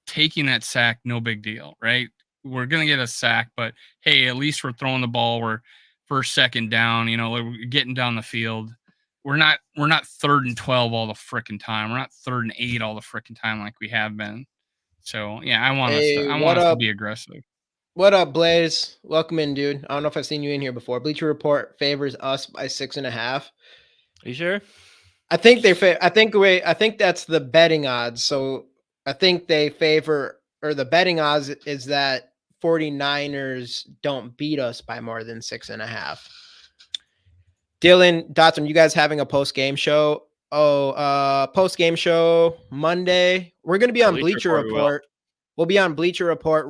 taking that sack, no big deal, right? We're gonna get a sack, but hey, at least we're throwing the ball. We're first, second down. We're getting down the field. We're not 3rd and 12 all the frickin' time. We're not 3rd and 8 all the frickin' time like we have been. So yeah, I want us to be aggressive. What up, Blaze? Welcome in, dude. I don't know if I've seen you in here before. Bleacher Report favors us by 6.5. Are you sure? I think I think that's the betting odds. So I think they favor, or the betting odds is that 49ers don't beat us by more than 6.5. Dylan, Dotson, you guys having a post-game show? Post-game show Monday. We're going to be on Bleacher Report. We'll be on Bleacher Report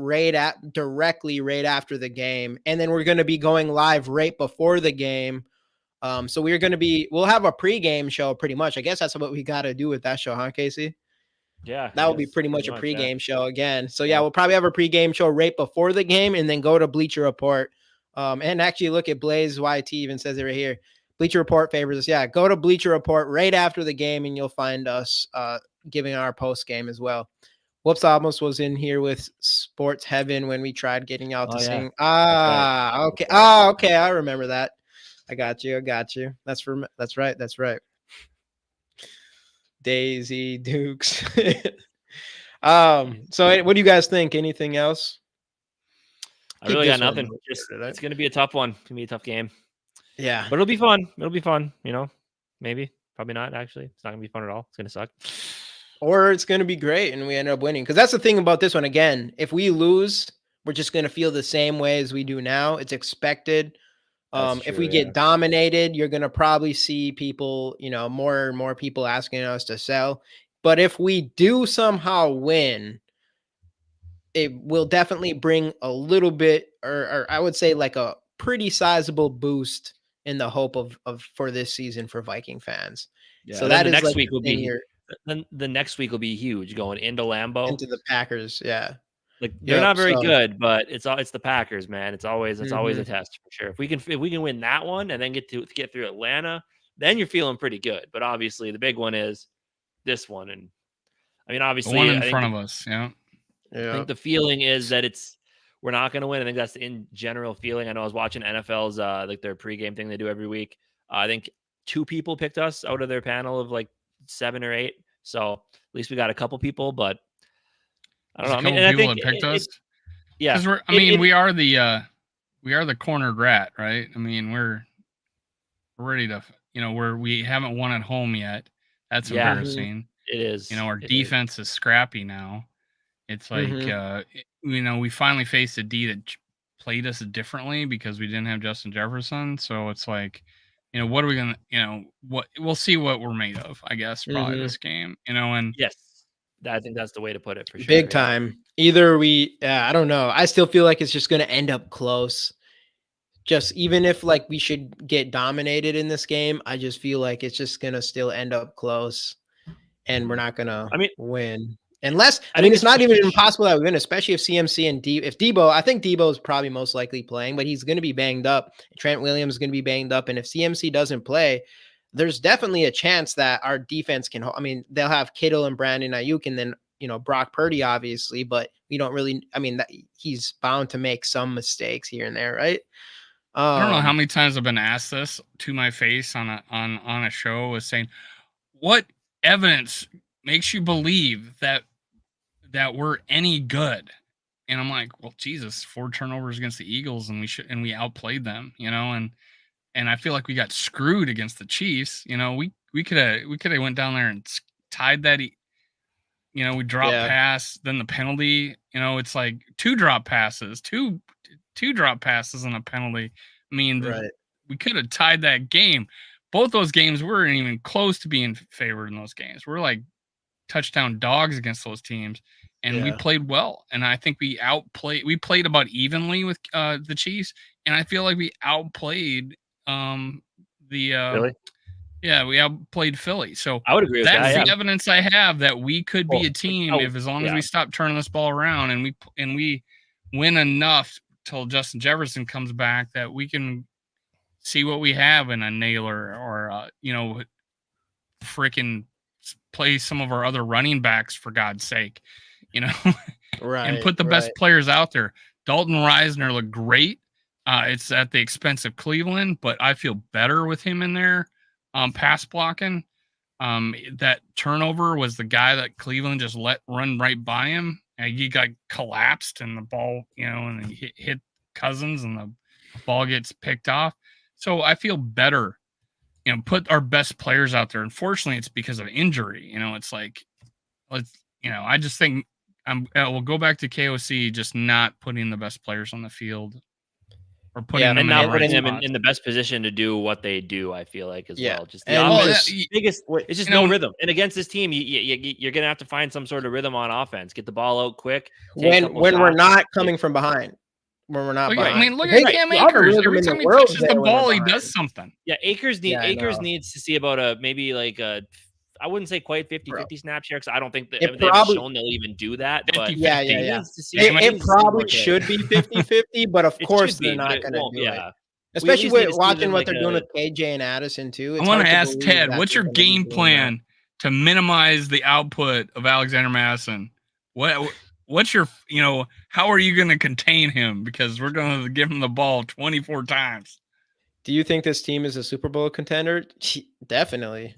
directly right after the game. And then we're going to be going live right before the game. So we'll have a pregame show pretty much. I guess that's what we got to do with that show, huh, Casey? Yeah. That will be pretty much a pregame show again. So yeah, we'll probably have a pregame show right before the game and then go to Bleacher Report. And actually look at Blaze YT even says it right here. Bleacher Report favors us. Yeah, go to Bleacher Report right after the game and you'll find us giving our post game as well. Whoops almost was in here with Sports Heaven when we tried getting out to sing. Okay. Oh, okay. I remember that. I got you. That's right. Daisy Dukes. So what do you guys think? Anything else? I really got nothing. It's going to be a tough one. It's going to be a tough game. Yeah. But it'll be fun. Maybe. Probably not, actually. It's not going to be fun at all. It's going to suck. Or it's going to be great and we end up winning. Because that's the thing about this one. Again, if we lose, we're just going to feel the same way as we do now. It's expected. If we get dominated, you're going to probably see people, more and more people asking us to sell. But if we do somehow win, it will definitely bring a little bit, or I would say like a pretty sizable boost in the hope of for this season for Viking fans. Yeah, so that is next like week will be then the next week will be huge, going into Lambeau, into the Packers. Yeah. Like they're not very good, but it's the Packers, man. It's always a test for sure. If we can win that one and then get through Atlanta, then you're feeling pretty good. But obviously the big one is this one. And I mean, obviously the one in front of us. Yeah. I think the feeling is that we're not going to win. I think that's the in general feeling. I know I was watching NFL's like their pregame thing they do every week. I think 2 people picked us out of their panel of like 7 or 8. So at least we got a couple people, but I don't know. I mean, and I think that picked us. Yeah, because we are the cornered rat, right? I mean, we're ready to, we haven't won at home yet. That's embarrassing. It is. Our defense is scrappy now. It's like, we finally faced a D that played us differently because we didn't have Justin Jefferson. So it's like, what are we going to, we'll see what we're made of, I guess, probably this game, and yes, I think that's the way to put it for sure. Big time. Either I don't know. I still feel like it's just going to end up close. Just even if like we should get dominated in this game, I just feel like it's just going to still end up close and we're not going to win. Unless, it's not even impossible that we win, especially if CMC and Debo, I think Debo is probably most likely playing, but he's going to be banged up. Trent Williams is going to be banged up. And if CMC doesn't play, there's definitely a chance that our defense can, they'll have Kittle and Brandon Ayuk and then, Brock Purdy, obviously, but we don't really, he's bound to make some mistakes here and there, right? I don't know how many times I've been asked this to my face on a show was saying, what evidence makes you believe that we're any good? And I'm like, well, Jesus, 4 turnovers against the Eagles and we outplayed them, and I feel like we got screwed against the Chiefs. We could have went down there and tied that. We dropped pass, then the penalty. It's like 2 drop passes, two drop passes and a penalty. We could have tied that game. Both those games weren't even close to being favored in those games. We're like touchdown dogs against those teams, and we played well. And I think we played about evenly with the Chiefs, and I feel like we outplayed Philly? Yeah, we outplayed Philly. So I would agree with that's that. the evidence I have that we could be a team as long as we stop turning this ball around and we win enough till Justin Jefferson comes back that we can see what we have in a Naylor or freaking play some of our other running backs for God's sake, and put the best players out there. Dalton Reisner looked great. It's at the expense of Cleveland, but I feel better with him in there. Pass blocking. That turnover was the guy that Cleveland just let run right by him. And he got collapsed and the ball, and he hit Cousins and the ball gets picked off. So I feel better, put our best players out there. Unfortunately, it's because of injury. It's like, I just think we'll go back to KOC, just not putting the best players on the field. Or putting them and not putting them in the best position to do what they do, I feel like as well. Just the biggest, it's just no rhythm. And against this team, you're gonna have to find some sort of rhythm on offense. Get the ball out quick. When we're not coming from behind. When we're not behind. Look at Cam Akers. Every time he touches the ball, he does something. Yeah, Akers needs to see about maybe like a, I wouldn't say quite 50-50 snap share because I don't think that they've shown they'll even do that. But it probably should be 50-50, but of course they're not going to do it. Especially with watching what they're doing with KJ and Addison too. I want to ask Ted, what's your game plan to minimize the output of Alexander Madison? What's your, how are you going to contain him? Because we're going to give him the ball 24 times. Do you think this team is a Super Bowl contender? Definitely.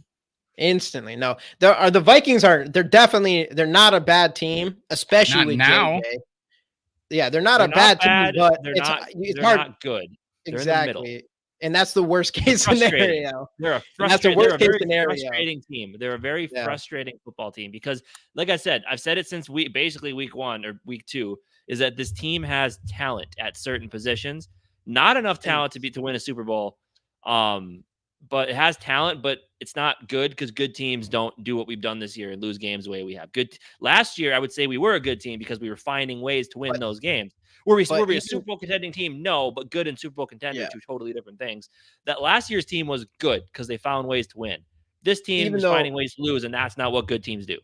Instantly. No, the Vikings they're not a bad team, especially with now. JJ. Yeah, they're not a bad team, but it's hard. Not good. Exactly. And that's the worst case scenario. They're a very frustrating team. They're a very frustrating football team because, like I said, I've said it since basically week 1 or week 2, is that this team has talent at certain positions, not enough talent to win a Super Bowl. But it has talent, but it's not good because good teams don't do what we've done this year and lose games the way we have. Last year, I would say we were a good team because we were finding ways to win those games. Were we a Super Bowl contending team? No, but good and Super Bowl contender, two totally different things. That last year's team was good because they found ways to win. This team is finding ways to lose, and that's not what good teams do.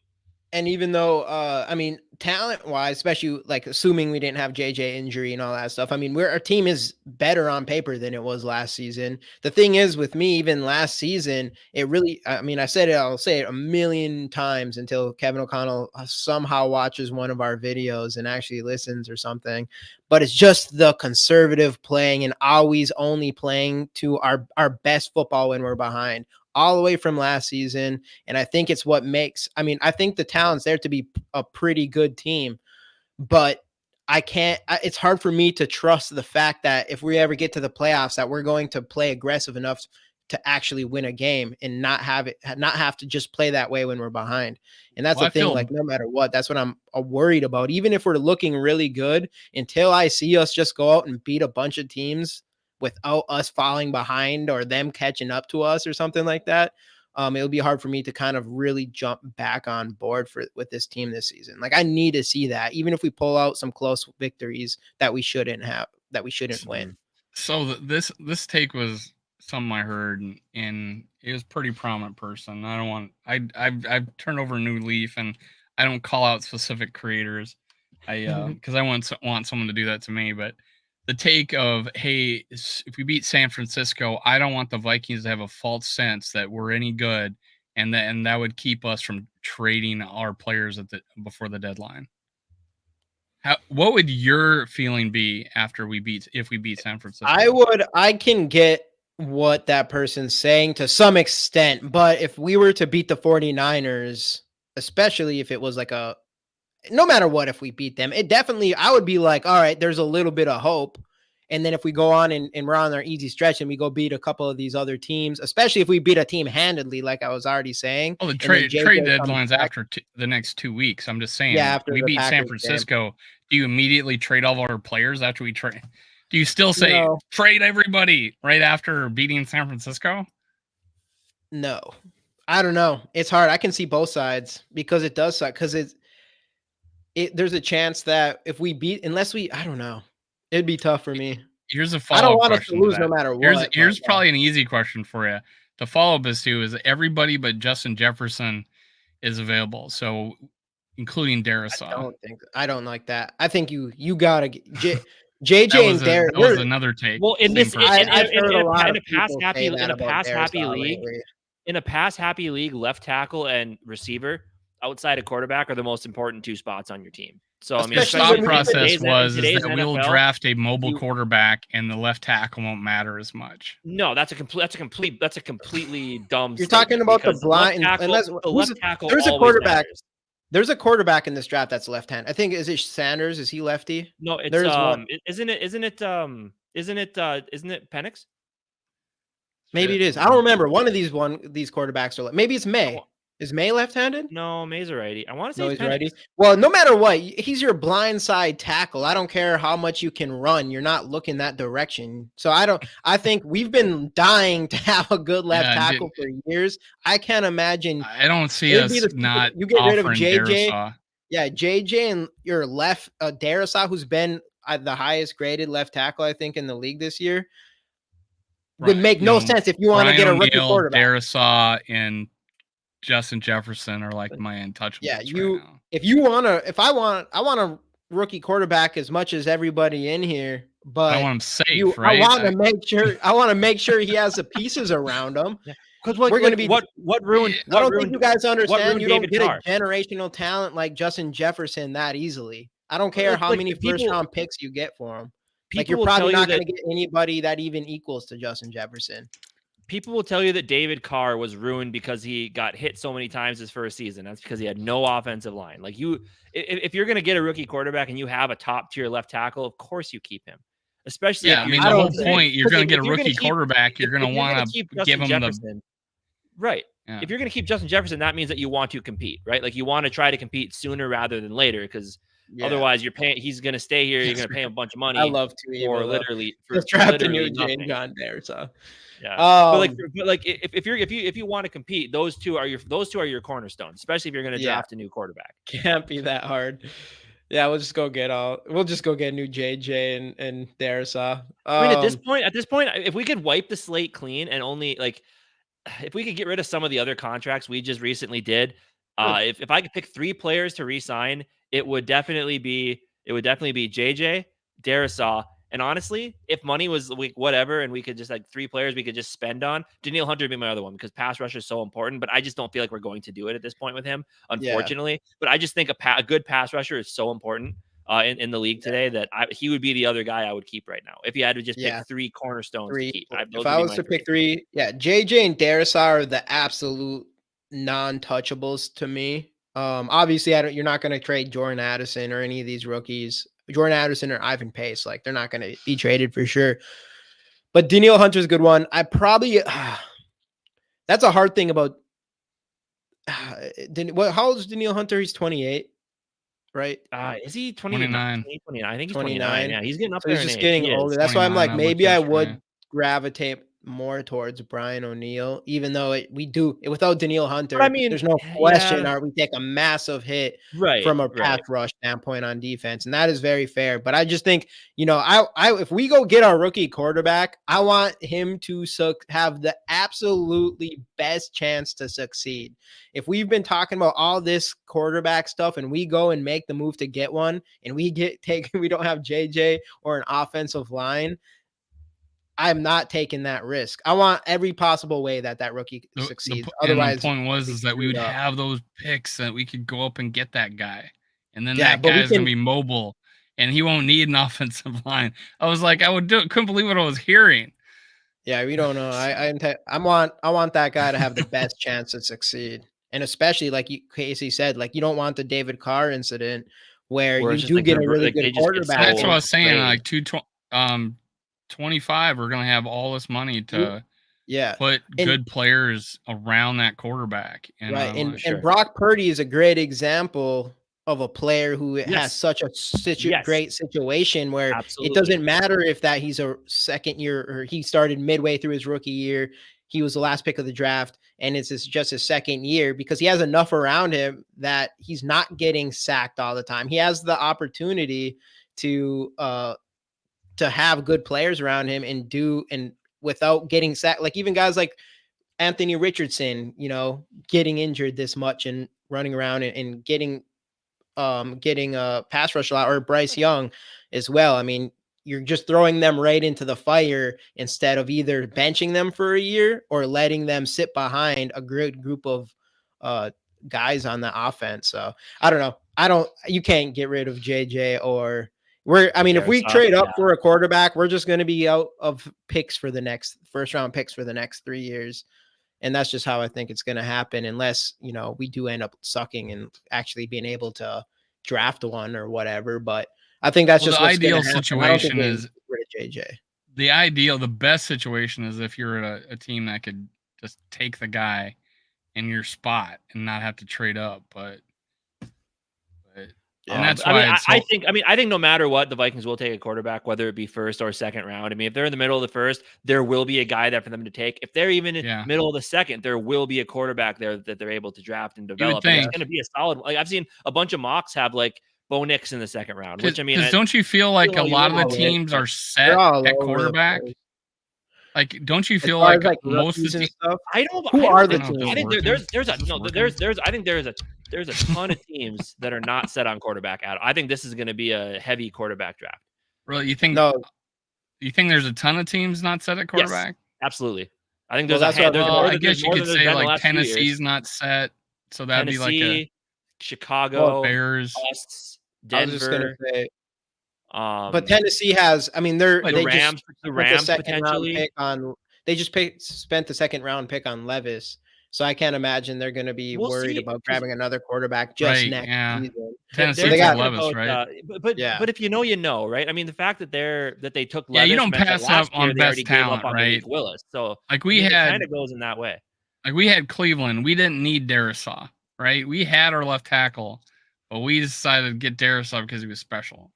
And even though, I mean, talent-wise, especially like assuming we didn't have JJ injury and all that stuff, I mean, our team is better on paper than it was last season. The thing is, with me, even last season, it really, I mean, I'll say it a million times until Kevin O'Connell somehow watches one of our videos and actually listens or something. But it's just the conservative playing and always only playing to our best football when we're behind, all the way from last season. And I think it's what makes, I mean, I think the talent's there to be a pretty good team, but it's hard for me to trust the fact that if we ever get to the playoffs, that we're going to play aggressive enough to actually win a game and not have to just play that way when we're behind. And that's the thing, like, no matter what, that's what I'm worried about. Even if we're looking really good, until I see us just go out and beat a bunch of teams without us falling behind or them catching up to us or something like that, it'll be hard for me to kind of really jump back on board with this team this season. Like, I need to see that, even if we pull out some close victories that we shouldn't win. So this take was something I heard, and it was pretty prominent person. I've turned over a new leaf, and I don't call out specific creators. Because I want someone to do that to me, but the take of, hey, if we beat San Francisco, I don't want the Vikings to have a false sense that we're any good, and that would keep us from trading our players before the deadline. What would your feeling be if we beat San Francisco? I can get what that person's saying to some extent, but if we were to beat the 49ers, especially if it was like no matter what, if we beat them, I would be like, all right, there's a little bit of hope. And then if we go on and we're on our easy stretch and we go beat a couple of these other teams, especially if we beat a team handedly, like I was already saying. Oh, the trade deadline's after the next 2 weeks. I'm just saying, after we beat San Francisco, do you immediately trade all of our players after we trade? Do you still say trade everybody right after beating San Francisco? No, I don't know. It's hard. I can see both sides because it does suck. Because there's a chance that if we beat, I don't know, it'd be tough for me. Here's a follow-up. I don't want us to lose no matter what. Here's probably an easy question for you. The follow-up is everybody but Justin Jefferson is available, so including Darrisaw. I don't like that. I think you gotta get JJ and Darrisaw. That was another take. Well, in a pass happy league, left tackle and receiver outside of quarterback are the most important two spots on your team. So I mean, the thought process was that we'll draft a mobile quarterback and the left tackle won't matter as much. No, that's a completely dumb. You're talking about the blind. Left tackle. There's a quarterback. There's a quarterback in this draft that's left-handed. I think, is it Sanders? Is he lefty? No, it's Isn't it Penix? Maybe it is. I don't remember. One of these quarterbacks are maybe it's May. Is May left-handed? No, May's a righty. I want to say he's righty. Well, no matter what, he's your blindside tackle. I don't care how much you can run. You're not looking that direction. So I think we've been dying to have a good left tackle for years. I can't imagine. I don't see us not. You get rid of JJ. Darrisaw. Yeah, JJ and your left Darrisaw, who's been the highest graded left tackle, I think, in the league this year. Would make no sense if you want to get a rookie quarterback. Darrisaw and Justin Jefferson are like my untouchables. Yeah, right I want a rookie quarterback as much as everybody in here, but I want him safe, right? I want to make sure he has the pieces around him. Because we're going to be what ruined. I don't think you guys understand. You don't get a generational talent like Justin Jefferson that easily. I don't care how many first round picks you get for him. Like, you're probably not going to get anybody that even equals to Justin Jefferson. People will tell you that David Carr was ruined because he got hit so many times his first season. That's because he had no offensive line. Like, if you're going to get a rookie quarterback and you have a top tier left tackle, of course you keep him. Especially, the whole point, you're going to get a rookie quarterback. You're going to want to give him right. Yeah. If you're going to keep Justin Jefferson, that means that you want to compete, right? Like, you want to try to compete sooner rather than later, because otherwise he's going to stay here. You're going to pay him a bunch of money. I love to for literally draft a new Jane Gun there. So. Yeah, but if you want to compete, those two are your cornerstones, especially if you're going to draft a new quarterback. Can't be that hard. Yeah, we'll just go get new JJ and Darrisaw. I mean, at this point, if we could wipe the slate clean and only if we could get rid of some of the other contracts we just recently did, If I could pick 3 players to re-sign, it would definitely be JJ, Darisaw, and honestly, if money was like whatever, and we could just like 3 players we could just spend on, Daniil Hunter would be my other one because pass rush is so important. But I just don't feel like we're going to do it at this point with him, unfortunately. But I just think a good pass rusher is so important in the league today that he would be the other guy I would keep right now if you had to just pick 3 cornerstones to keep. If I was to pick 3, JJ and Darisaw are the absolute non-touchables to me. Obviously, you're not going to trade Jordan Addison or any of these rookies. Jordan Addison or Ivan Pace, like they're not going to be traded for sure. But Daniil Hunter's a good one. I probably that's a hard thing about. How old is Daniil Hunter? He's 28, right? Is he 29? 29. I think he's 29. Yeah, he's getting up there. He's just getting older. That's why I'm like, maybe I would gravitate more towards Brian O'Neill, even though without Daniil Hunter, but I mean, there's no question we take a massive hit from a pass rush standpoint on defense, and that is very fair. But I just think, if we go get our rookie quarterback, I want him to have the absolutely best chance to succeed. If we've been talking about all this quarterback stuff and we go and make the move to get one, and we don't have JJ or an offensive line, I'm not taking that risk. I want every possible way that rookie succeeds. Otherwise, the point was that we would have those picks that we could go up and get that guy, and then that guy is going to be mobile, and he won't need an offensive line. I was like, couldn't believe what I was hearing. Yeah, we don't know. I want that guy to have the best chance to succeed, and especially like Casey said, like you don't want the David Carr incident where you do get a really good quarterback. That's what I was saying. Like 25 are going to have all this money to put good players around that quarterback. And Brock Purdy is a great example of a player who has such a great situation where it doesn't matter if he's a second year or he started midway through his rookie year. He was the last pick of the draft, and it's just his second year because he has enough around him that he's not getting sacked all the time. He has the opportunity to have good players around him and without getting sacked, like even guys like Anthony Richardson, getting injured this much and running around and getting a pass rush a lot, or Bryce Young as well. I mean, you're just throwing them right into the fire instead of either benching them for a year or letting them sit behind a good group of guys on the offense. So I don't know. You can't get rid of JJ or if we trade up for a quarterback, we're just going to be out of picks for the next first round picks for the next 3 years. And that's just how I think it's going to happen unless, we do end up sucking and actually being able to draft one or whatever. But I think that's just the ideal situation is JJ. The best situation is if you're a team that could just take the guy in your spot and not have to trade up. But and that's why I think no matter what, the Vikings will take a quarterback, whether it be first or second round. I mean, if they're in the middle of the first, there will be a guy there for them to take. If they're even in the middle of the second, there will be a quarterback there that they're able to draft and develop. And it's going to be a solid. Like I've seen a bunch of mocks have like Bo Nix in the second round, which don't you feel like a lot of the teams are set at quarterback? Like, don't you feel like most of the teams? I don't. Who are the teams? I think there's a ton of teams that are not set on quarterback. I think this is going to be a heavy quarterback draft. Really, you think? No. You think there's a ton of teams not set at quarterback? Yes, absolutely. I think there's. I guess you could say like Tennessee's not set, so that'd be like a Chicago, Bears, us, Denver. I was just gonna say, but Tennessee has. I mean, the Rams potentially. They just spent the second round pick on Levis. So I can't imagine they're going to be worried about grabbing another quarterback next season. Tennessee got Levis, right? But if you know, right? I mean, the fact that they took Levis, you don't pass up on best talent, right? Willis, so like it kind of goes in that way. Like we had Cleveland, we didn't need Darisaw, right? We had our left tackle, but we decided to get Darisaw because he was special,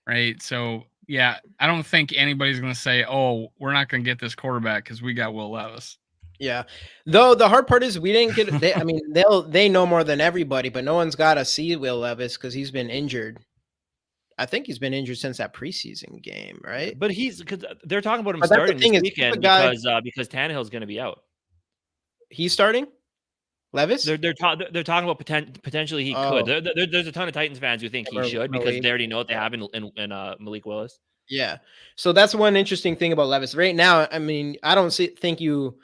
right? So yeah, I don't think anybody's going to say, "Oh, we're not going to get this quarterback because we got Will Levis." Yeah, though the hard part is we didn't get. They know more than everybody, but no one's got to see Will Levis because he's been injured. I think he's been injured since that preseason game, right? But because they're talking about him starting this weekend because Tannehill's going to be out. He's starting. Levis? They're talking about potentially he could. There's a ton of Titans fans who think he should because they already know what they have in Malik Willis. Yeah. So that's one interesting thing about Levis right now. I mean, I don't think you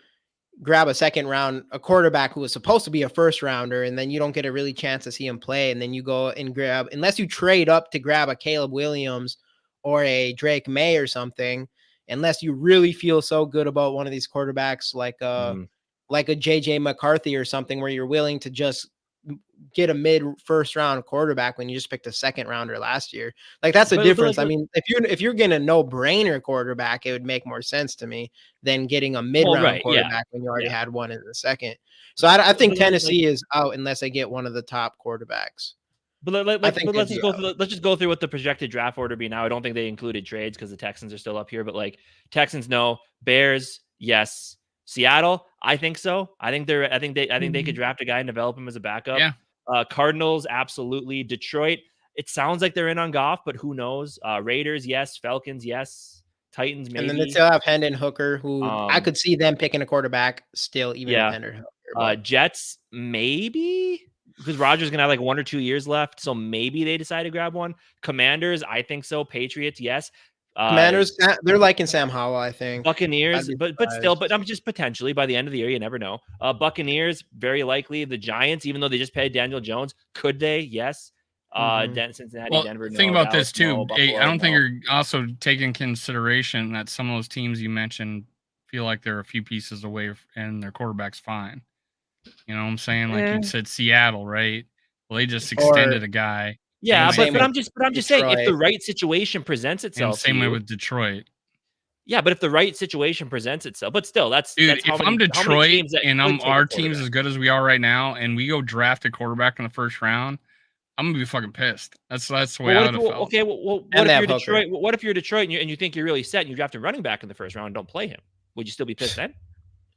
grab a quarterback who was supposed to be a first rounder, and then you don't get a really chance to see him play. And then you go and grab, unless you trade up to grab a Caleb Williams or a Drake May or something, unless you really feel so good about one of these quarterbacks like a JJ McCarthy or something, where you're willing to just get a mid first round quarterback when you just picked a second rounder last year. Like that's the difference. I mean, if you're getting a no brainer quarterback, it would make more sense to me than getting a mid round quarterback when you already had one in the second. So I think Tennessee is out unless they get one of the top quarterbacks. But let's just go through what the projected draft order be now. I don't think they included trades because the Texans are still up here, but like Texans, no. Bears, yes. Seattle, I think so. I think they could draft a guy and develop him as a backup. Yeah. Cardinals, absolutely. Detroit, it sounds like they're in on Goff, but who knows? Raiders, yes. Falcons, yes. Titans, maybe. And then they still have Hendon Hooker, who I could see them picking a quarterback still, even with Hendon Hooker. Jets, maybe, because Rodgers gonna have like 1 or 2 years left, so maybe they decide to grab one. Commanders, I think so. Patriots, yes. Commanders, they're liking Sam Howell, I think. Buccaneers, but I'm just potentially by the end of the year, you never know. Buccaneers, very likely. The Giants, even though they just paid Daniel Jones, could they? Yes. Cincinnati, Denver. Think about this too. Buffalo, I don't think you're also taking consideration that some of those teams you mentioned feel like they're a few pieces away and their quarterback's fine. You know what I'm saying? Like you said, Seattle, right? Well, they just extended a guy. Yeah, but I'm just saying, if the right situation presents itself, and same way with Detroit. Yeah, but if the right situation presents itself, but still, that's if I'm Detroit and our team's as good as we are right now, and we go draft a quarterback in the first round, I'm gonna be fucking pissed. That's the way I would have felt. Okay, what if you're Detroit? What if you're Detroit and you think you're really set and you draft a running back in the first round and don't play him? Would you still be pissed then?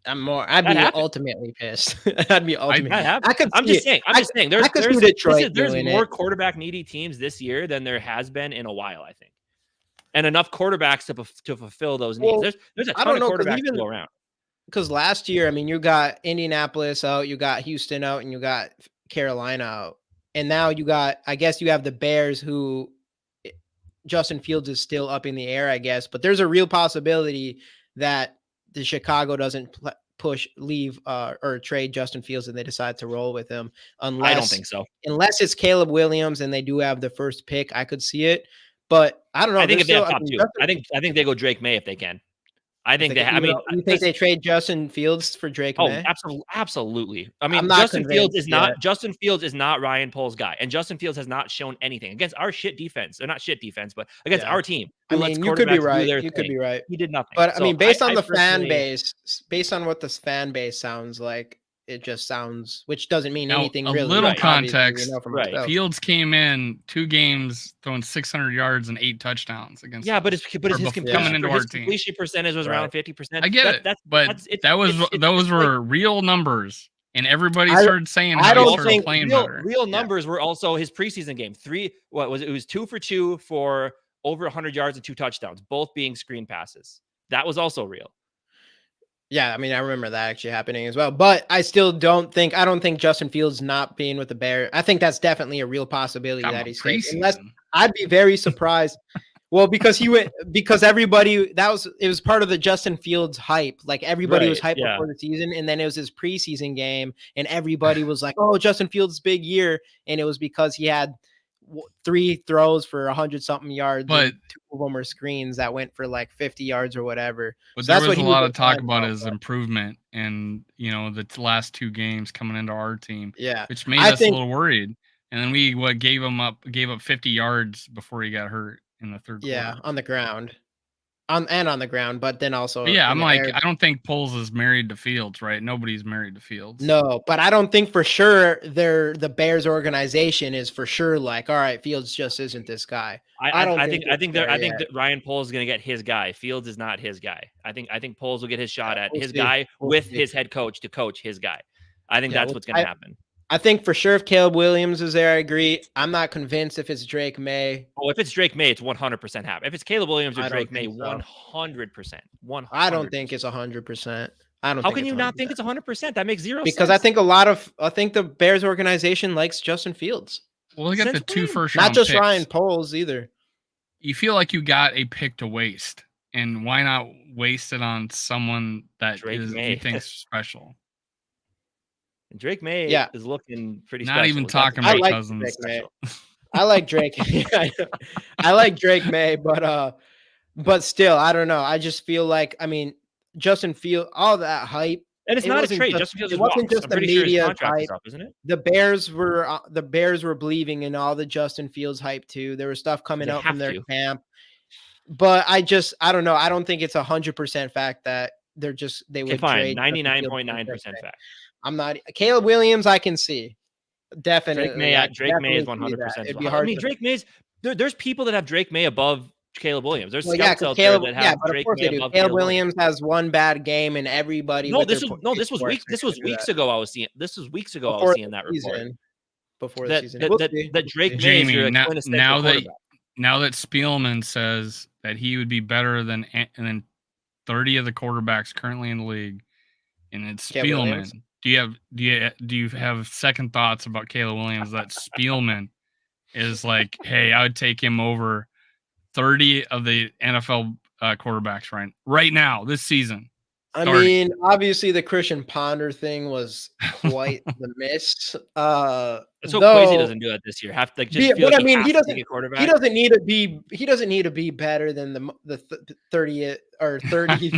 I'd be ultimately pissed. I'd be ultimately. I'm just saying. There's more quarterback needy teams this year than there has been in a while, I think, and enough quarterbacks to fulfill those needs. Well, there's a ton of quarterbacks to go around. Because last year, I mean, you got Indianapolis out, you got Houston out, and you got Carolina out, and now I guess you have the Bears, who Justin Fields is still up in the air, I guess, but there's a real possibility that the Chicago doesn't leave or trade Justin Fields and they decide to roll with him. Unless, I don't think so. Unless it's Caleb Williams and they do have the first pick, I could see it. But I don't know. I think if they have top two, I think they go Drake May if they can. I think they. I mean, you think they trade Justin Fields for Drake May? Absolutely. I mean, Justin Fields is not Ryan Poles' guy, and Justin Fields has not shown anything against our shit defense, or not shit defense, but against our team. I mean, you could be right. You could be right. He did nothing. But I mean, based on the fan base, based on what this fan base sounds like, it just sounds, which doesn't mean anything really. A little context. Fields came in 2 games throwing 600 yards and 8 touchdowns against. Yeah, but his coming into our team, completion percentage was around 50%. I get it, those were real numbers, and everybody started saying how he started playing better. Real numbers were also his preseason game. It was 2 for 2 for over 100 yards and 2 touchdowns, both being screen passes. That was also real. Yeah, I mean, I remember that actually happening as well. But I still don't think Justin Fields not being with the Bears. I think that's definitely a real possibility that he's taking. Unless I'd be very surprised. Well, because everybody it was part of the Justin Fields hype. Like everybody was hyped before the season, and then it was his preseason game, and everybody was like, "Oh, Justin Fields' big year," and it was because he had 3 throws for 100-something yards, but 2 of them were screens that went for like 50 yards or whatever. But so there was a lot of talk about his improvement and the last 2 games coming into our team, which made us a little worried. And then we gave up 50 yards before he got hurt in the third quarter. Yeah, on the ground. On the ground, but then also. But I'm like, I don't think Poles is married to Fields, right? Nobody's married to Fields. No, but I don't think for sure the Bears organization is for sure like, all right, Fields just isn't this guy. I think that Ryan Poles is going to get his guy. Fields is not his guy. I think Poles will get his shot at his guy with his head coach to coach his guy. I think that's what's going to happen. I think for sure if Caleb Williams is there, I agree. I'm not convinced if it's Drake May. Oh, if it's Drake May, it's 100% happen. If it's Caleb Williams or Drake May, 100%. 100%. I don't think it's 100%. I don't. How think can it's you not 100%. think it's 100%? That makes zero Because sense. I think the Bears organization likes Justin Fields. Well, look at the Since 2 when? first Not round just picks. Ryan Poles either. You feel like you got a pick to waste, and why not waste it on someone that Drake is May. you think's special? Drake May Yeah. is looking pretty Not special. even That's- talking I about like Cousins. Drake May. I like Drake. I like Drake May, but still, I don't know. I just feel like, I mean, Justin Fields, all that hype. And it's it not a wasn't trade. just- Justin Fields it just wasn't walks. just I'm the pretty sure his media contract hype. is up, isn't it? The Bears were believing in all the Justin Fields hype too. There was stuff coming They out from have their to. camp, but I don't know. I don't think it's 100% fact that they Okay, would fine. trade Justin Fields for 99.9% Drake May. fact. I'm not Caleb Williams. I can see definitely. Drake May is 100%. It'd be I hard. mean, Drake May's there's people that have Drake May above Caleb Williams. There's Well, yeah, scouts 'cause out Caleb, there that yeah, have but of Drake course May they do. above Caleb Caleb Williams. Williams has one bad game, and everybody. No, with this their was pitchforks This are was gonna do weeks that. ago. I was seeing Before that the report. season. Before the That season, We'll see. that Drake We'll see. May is your Jamie, quintessential quarterback. now that Spielman says that he would be better than 30 of the quarterbacks currently in the league, and it's Caleb Spielman. Williams. Do you have second thoughts about Caleb Williams that Spielman is like, hey, I would take him over 30 of the NFL quarterbacks right now this season? I starting. mean, obviously the Christian Ponder thing was quite the miss. Let's hope Kwesi doesn't do that this year. But I mean, he doesn't need to be. He doesn't need to be better than the 30th or 30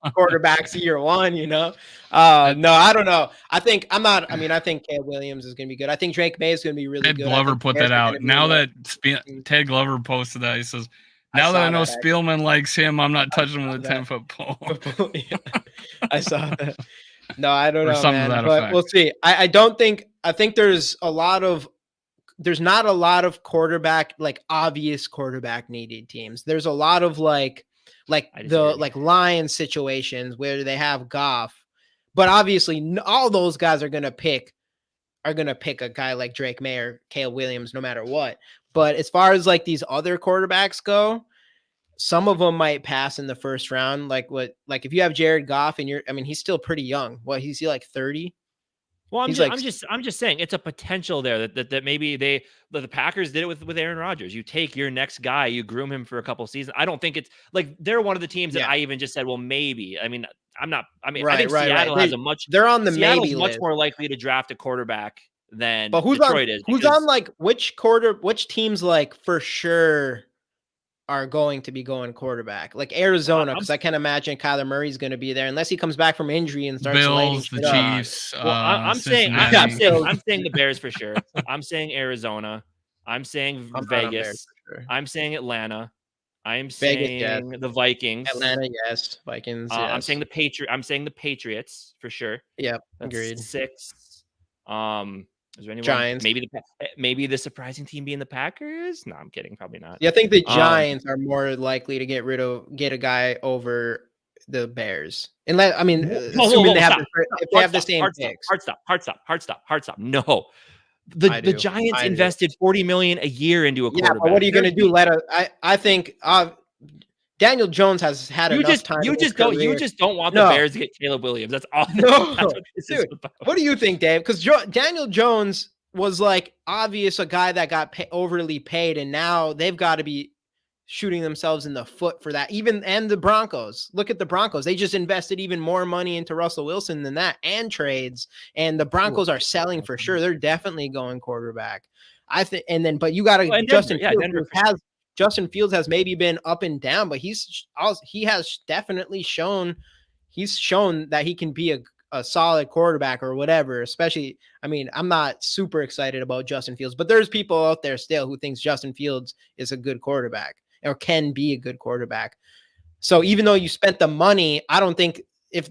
quarterbacks year one. You know, no, I don't know. I think Caleb Williams is going to be good. I think Drake May is going to be really Ted good. Glover put that out. Now that Ted Glover posted that, he says, now that I know Spielman likes him, I'm not touching him with a 10-foot pole. I saw that. No, I don't know, man. But effect. We'll see. I think there's not a lot of quarterback, like obvious quarterback needed teams. There's a lot of like Lions situations where they have Goff, but obviously all those guys are gonna pick a guy like Drake May or Caleb Williams no matter what. But as far as like these other quarterbacks go, some of them might pass in the first round. Like if you have Jared Goff and he's still pretty young. What, he's like 30? Well, I'm just saying it's a potential there that maybe the Packers did it with Aaron Rodgers. You take your next guy, you groom him for a couple seasons. I don't think it's like they're one of the teams that I even just said, well, maybe. I mean, I think Seattle has they're on the Seattle's maybe much more likely to draft a quarterback than Detroit is. Who's on like which teams like for sure are going to be going quarterback, like Arizona, because I can't imagine Kyler Murray's going to be there unless he comes back from injury and starts Bills, the Chiefs. Well, I'm saying the Bears for sure. I'm saying Arizona. I'm saying Vegas. Sure. I'm saying Atlanta. I'm saying the Vikings. Atlanta, yes. Vikings. Yes. I'm saying the Patriots for sure. Yeah, that's agreed. 6. Is there anyone? Giants. Maybe the surprising team being the Packers. No, I'm kidding. Probably not. Yeah, I think the Giants are more likely to get a guy over the Bears. Unless assuming they have the same picks. Hard stop. No. The Giants invested $40 million a year into a quarterback. But what are you going to do? I think Daniel Jones has had enough time. You just don't want the Bears to get Caleb Williams. That's all. No, that's what this is about. What do you think, Dave? Because Daniel Jones was like obvious a guy that got overly paid, and now they've got to be shooting themselves in the foot for that. And the Broncos. Look at the Broncos. They just invested even more money into Russell Wilson than that, and trades. And the Broncos are selling for sure. They're definitely going quarterback. I think. And then, but you got to Justin Fields has maybe been up and down, but he has definitely shown that he can be a solid quarterback or whatever. Especially, I'm not super excited about Justin Fields, but there's people out there still who thinks Justin Fields is a good quarterback or can be a good quarterback. So even though you spent the money, I don't think if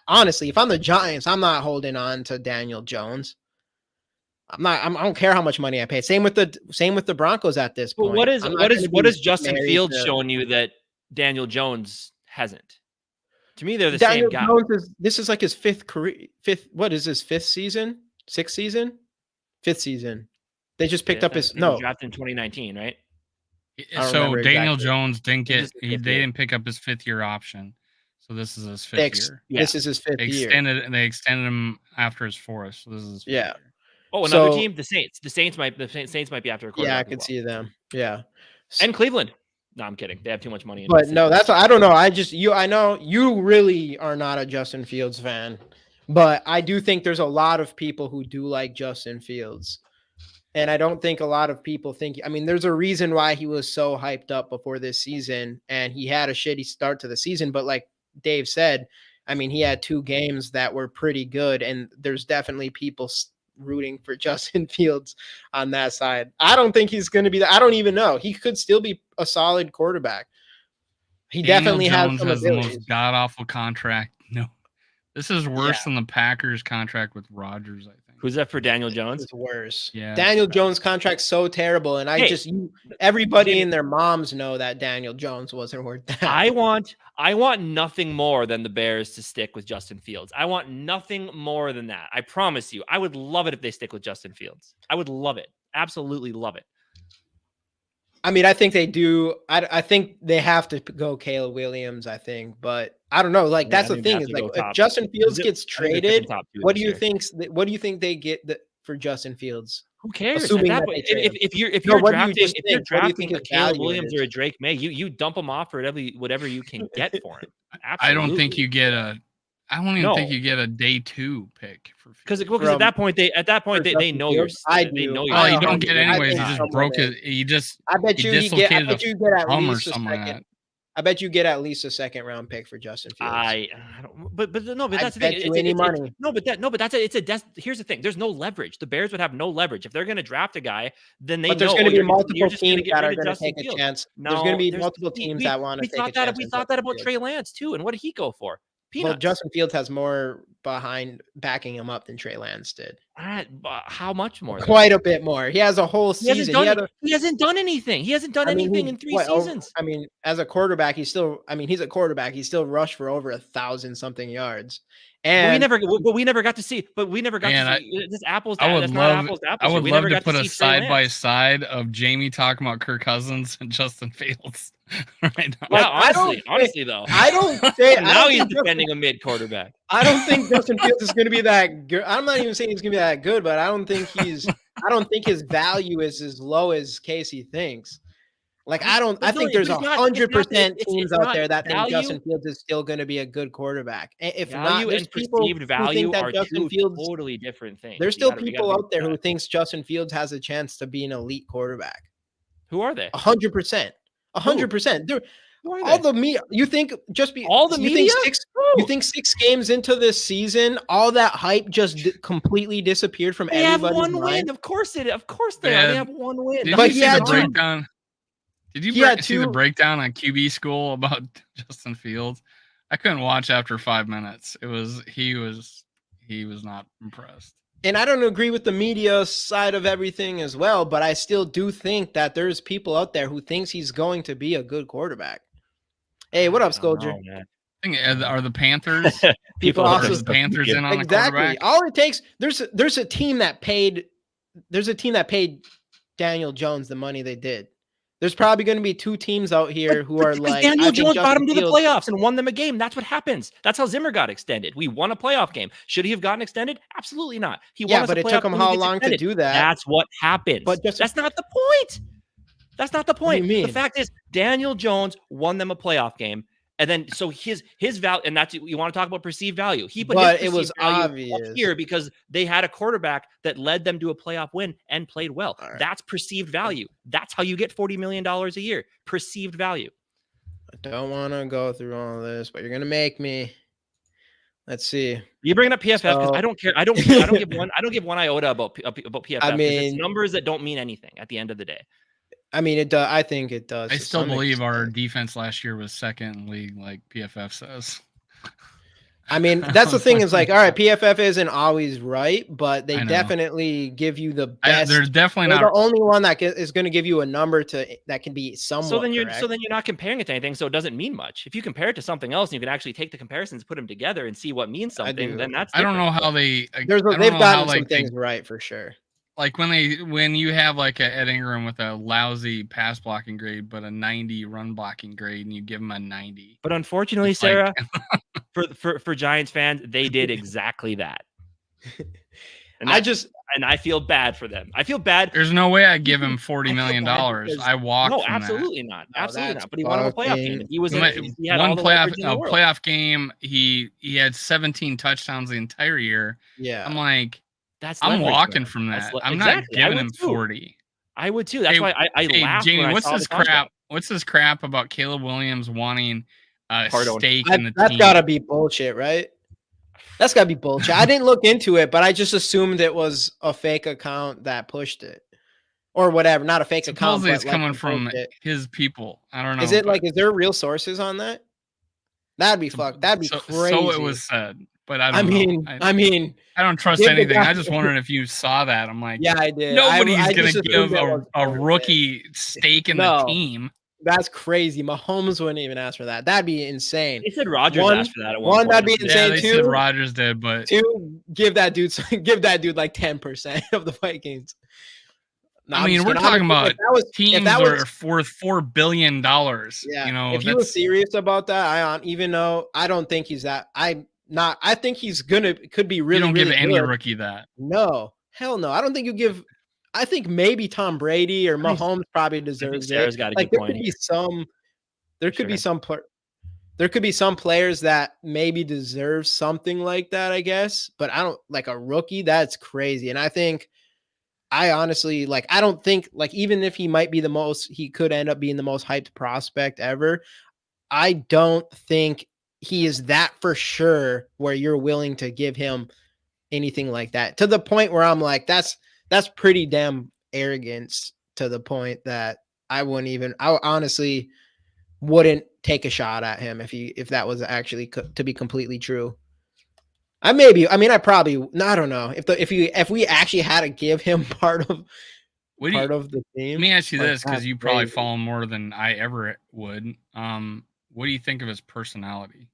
I'm the Giants, I'm not holding on to Daniel Jones. I don't care how much money I pay. Same with the Broncos at this point. What is Justin Fields showing you that Daniel Jones hasn't? To me, they're the same guy. This is like his fifth season? Sixth season? Fifth season. They just picked up his drafted in 2019, right? So Daniel Jones didn't pick up his 5th-year option. So this is his fifth year. Yeah. This is his fifth year. They extended him after his fourth. So this is his fifth year. Oh, another team, the Saints. The Saints might be after a quarterback. Yeah, I could see them. Yeah. And Cleveland. No, I'm kidding. They have too much money. But no, I don't know. I know you really are not a Justin Fields fan, but I do think there's a lot of people who do like Justin Fields. And I don't think a lot of people think, I mean, there's a reason why he was so hyped up before this season, and he had a shitty start to the season. But like Dave said, I mean, he had 2 games that were pretty good, and there's definitely people rooting for Justin Fields on that side. I don't think he's going to be I don't even know. He could still be a solid quarterback. He definitely has some the most god-awful contract. No. This is worse than the Packers contract with Rodgers, I think. Who's that for Daniel Jones? It's worse. Yeah. Daniel Jones' contract's so terrible, and everybody and their moms know that Daniel Jones wasn't worth that. I want nothing more than the Bears to stick with Justin Fields. I want nothing more than that. I promise you. I would love it if they stick with Justin Fields. I would love it. Absolutely love it. I mean, I think they do. I think they have to go Caleb Williams, I think. But I don't know. Like, that's the thing is, like, if Justin Fields gets traded, what do you think they get for Justin Fields? Who cares? Assuming at that point, if you're drafting a Caleb Williams or a Drake May, you dump them off for whatever you can get for him. Absolutely. I don't think you get I don't even think you get a day 2 pick for because at that point they know you're. They know you're. Oh, you don't get anyways. You just broke it. I bet you get at least a second. I bet you get at least a second round pick for Justin Fields. I don't, but that's the thing. Here's the thing. There's no leverage. The Bears would have no leverage if they're going to draft a guy. Then they know there's going to be multiple teams that are going to take a chance. There's going to be multiple teams that want to take a chance. We thought that about Trey Lance too. And what did he go for? Peanuts. Well, Justin Fields has more backing him up than Trey Lance did. How much more? Quite a bit more. He has a whole season. He hasn't done anything. He hasn't done anything in 3 seasons. I mean, as a quarterback, he's a quarterback. He still rushed for over 1,000 something yards. And we never got to see. But we never got to see this apples. I would love to put a side by side of Jamie talking about Kirk Cousins and Justin Fields. Right now. Yeah, honestly, though, I don't say now he's defending a mid quarterback. I don't think Justin Fields is going to be that good. I'm not even saying he's going to be that good, but I don't think his value is as low as Casey thinks. Like, I think there's 100% teams out there that think Justin Fields is still going to be a good quarterback. If value not, and perceived value are two totally different things. There's still people out there who thinks Justin Fields has a chance to be an elite quarterback. Who are they? 100%. 100%. All the media. You think all the media? You think 6 games into this season, all that hype just completely disappeared from everybody's mind? They have 1 win. Of course they are. They have 1 win. Did you see the breakdown? Did you see the breakdown on QB School about Justin Fields? I couldn't watch after 5 minutes. He was not impressed. And I don't agree with the media side of everything as well, but I still do think that there's people out there who thinks he's going to be a good quarterback. Hey, what up, Skolger? Are the Panthers people also the Panthers in on exactly. The quarterback? All it takes there's a team that paid Daniel Jones the money they did. There's probably going to be 2 teams out here who are like Daniel Jones brought him to the playoffs and won them a game. That's what happens. That's how Zimmer got extended. We won a playoff game. Should he have gotten extended? Absolutely not. But it took him how long to do that? That's what happens. But that's not the point. That's not the point. What do you mean? The fact is, Daniel Jones won them a playoff game. And then, so his value, and that's, you want to talk about perceived value. It was obvious here because they had a quarterback that led them to a playoff win and played well. Right. That's perceived value. That's how you get $40 million a year. Perceived value. I don't want to go through all of this, but you're gonna make me. Let's see. You bring up PFF because I don't care. I don't give one iota about PFF. I mean, it's numbers that don't mean anything at the end of the day. I mean, it does. I think it does. I still believe our defense last year was second in league, like PFF says. I mean, that's the thing is like, all right, PFF isn't always right, but they definitely give you the best. They're definitely the only one that is going to give you a number that can be somewhat. So then you're not comparing it to anything, so it doesn't mean much. If you compare it to something else, and you can actually take the comparisons, put them together, and see what means something. Then that's. I don't know how they. They've gotten some things right for sure. Like when you have like a Ed Ingram with a lousy pass blocking grade, but a 90 run blocking grade, and you give him a 90. But unfortunately, It's like- Sarah, for Giants fans, they did exactly that. And I feel bad for them. I feel bad. There's no way I'd give him $40 million. because- I walk No, from absolutely not. No, Absolutely that's not. But he won him a playoff game. And he was that. he had One all the leverage in the world. playoff game. He had 17 touchdowns the entire year. Yeah. I'm like, That's I'm leverage, walking man. from that. That's I'm exactly. not I giving would him too. 40. I would too. That's why I laughed. Jamie, when I what's saw this the contract. crap? What's this crap about Caleb Williams wanting a Cardone. stake in the That's team? gotta be bullshit, right? That's gotta be bullshit. I didn't look into it, but I just assumed it was a fake account that pushed it. Or whatever. Not a fake account. Supposedly But it's like coming the from bullshit. his people. I don't know. Is it like, is there real sources on that? That'd be fucked. That'd be crazy. So it was said, but I don't know. I mean, I don't trust give the anything. guy- I just wondered if you saw that. I'm like, yeah, I did. nobody's I gonna just give assumed it was a bullshit. rookie stake in No. the team. That's crazy. Mahomes wouldn't even ask for that. That'd be insane. They said Rodgers One- asked for that at one point. that'd be Yeah, insane they too. said Rodgers did, but Two, give that dude like 10% of the Vikings. No, I I'm mean, just we're kidding. talking Obviously, about teams that was- are worth $4 billion. Yeah, You know, if you were serious about that, I don't think he's that. I think he's could be really. you don't give really any good. rookie that. No, hell no. I don't think you give. I think maybe Tom Brady or Mahomes probably deserves Sarah's it. got a Like good there point could here. be some. There could be Sure. there could be some players that maybe deserve something like that, I guess. But I don't like a rookie. That's crazy. And I honestly I don't think even if he might be he could end up being the most hyped prospect ever. I don't think he is that for sure where you're willing to give him anything like that, to the point where I'm like, that's pretty damn arrogance, to the point that I honestly wouldn't take a shot at him if that was actually to be completely true. I don't know if we actually had to give him part of the team. Let me ask you Like, this, because that's you probably crazy. follow him more than I ever would. What do you think of his personality?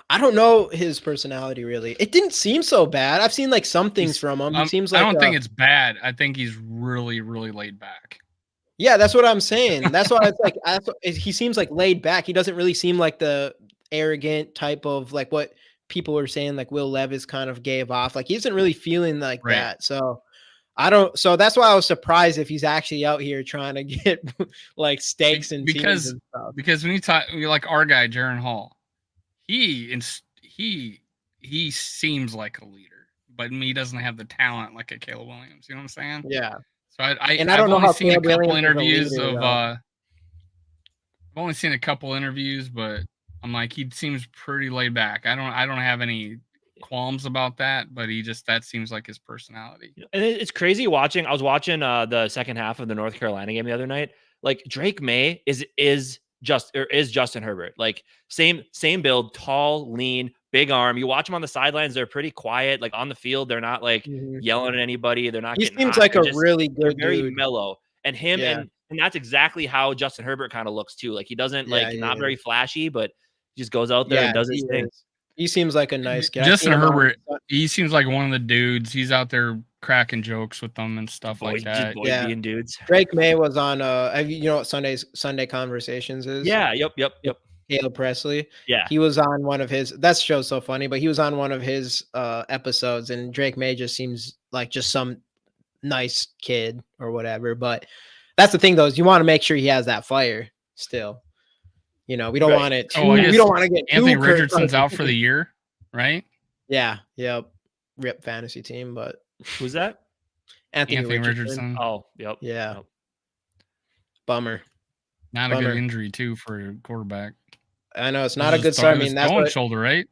I don't know his personality really. It didn't seem so bad. I've seen some things from him. He seems like I don't think it's bad. I think he's really, really laid back. Yeah, that's what I'm saying. That's why he seems laid back. He doesn't really seem like the arrogant type of what people are saying Will Levis kind of gave off. He isn't really feeling like Right. that. So so that's why I was surprised if he's actually out here trying to get stakes and teams and stuff. Because when you talk our guy Jaron Hall, he seems like a leader, but he doesn't have the talent like a Caleb Williams. You know what I'm saying? Yeah. So And I've don't know only how seen a Caleb couple Williams is a interviews leader, of though. I've only seen a couple interviews, but I'm like, he seems pretty laid back. I don't have any qualms about that, but that seems like his personality. And it's crazy watching. I was watching the second half of the North Carolina game the other night. Drake May is Justin Herbert. Same build, tall, lean, big arm. You watch them on the sidelines; they're pretty quiet. On the field, they're not yelling at anybody. They're not. He getting seems hot. like They're a really they're good very dude. mellow. And him Yeah. and that's exactly how Justin Herbert kind of looks too. He doesn't Yeah, not yeah. very flashy, but he just goes out there and does his he thing. is. He seems like a nice guy. Justin I've seen him on- Herbert, he seems like one of the dudes. He's out there cracking jokes with them and stuff like that. Boys Yeah. being dudes. Drake May was on you know what Sunday Conversations is? Yeah. Yep. Caleb Presley. Yeah. He was on one of his that show's so funny, but he was on one of his episodes, and Drake May just seems like just some nice kid or whatever. But that's the thing though, is you want to make sure he has that fire still. We don't Right. want it Oh, I guess we don't want to get Anthony too Richardson's out for the year, right? Yeah, yep. Rip fantasy team, but Who's that? Anthony Richardson. Richardson. Oh, yep. Yeah. Yep. Bummer. Not a Bummer. good injury too for a quarterback. I know it's not a good start. I mean, that's throwing what shoulder, right?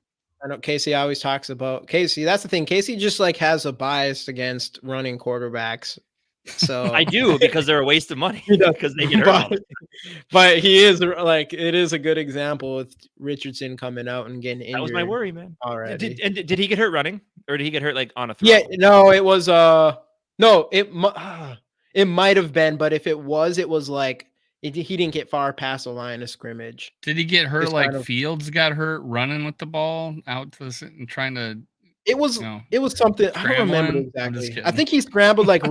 I know Casey always talks about. Casey, that's the thing. Casey just has a bias against running quarterbacks. So I do, because they're a waste of money He does. because they get hurt. all the time. but he is it is a good example with Richardson coming out and getting injured. That was my worry, man. Already. Did he get hurt running, or did he get hurt on a throw? Yeah, no, it was no, it might have been, but if it was he didn't get far past the line of scrimmage. Did he get hurt Just like kind of- Fields got hurt running with the ball out to and trying to It was No. it was something I don't remember Scrambling? I'm just exactly. I kidding. think he scrambled like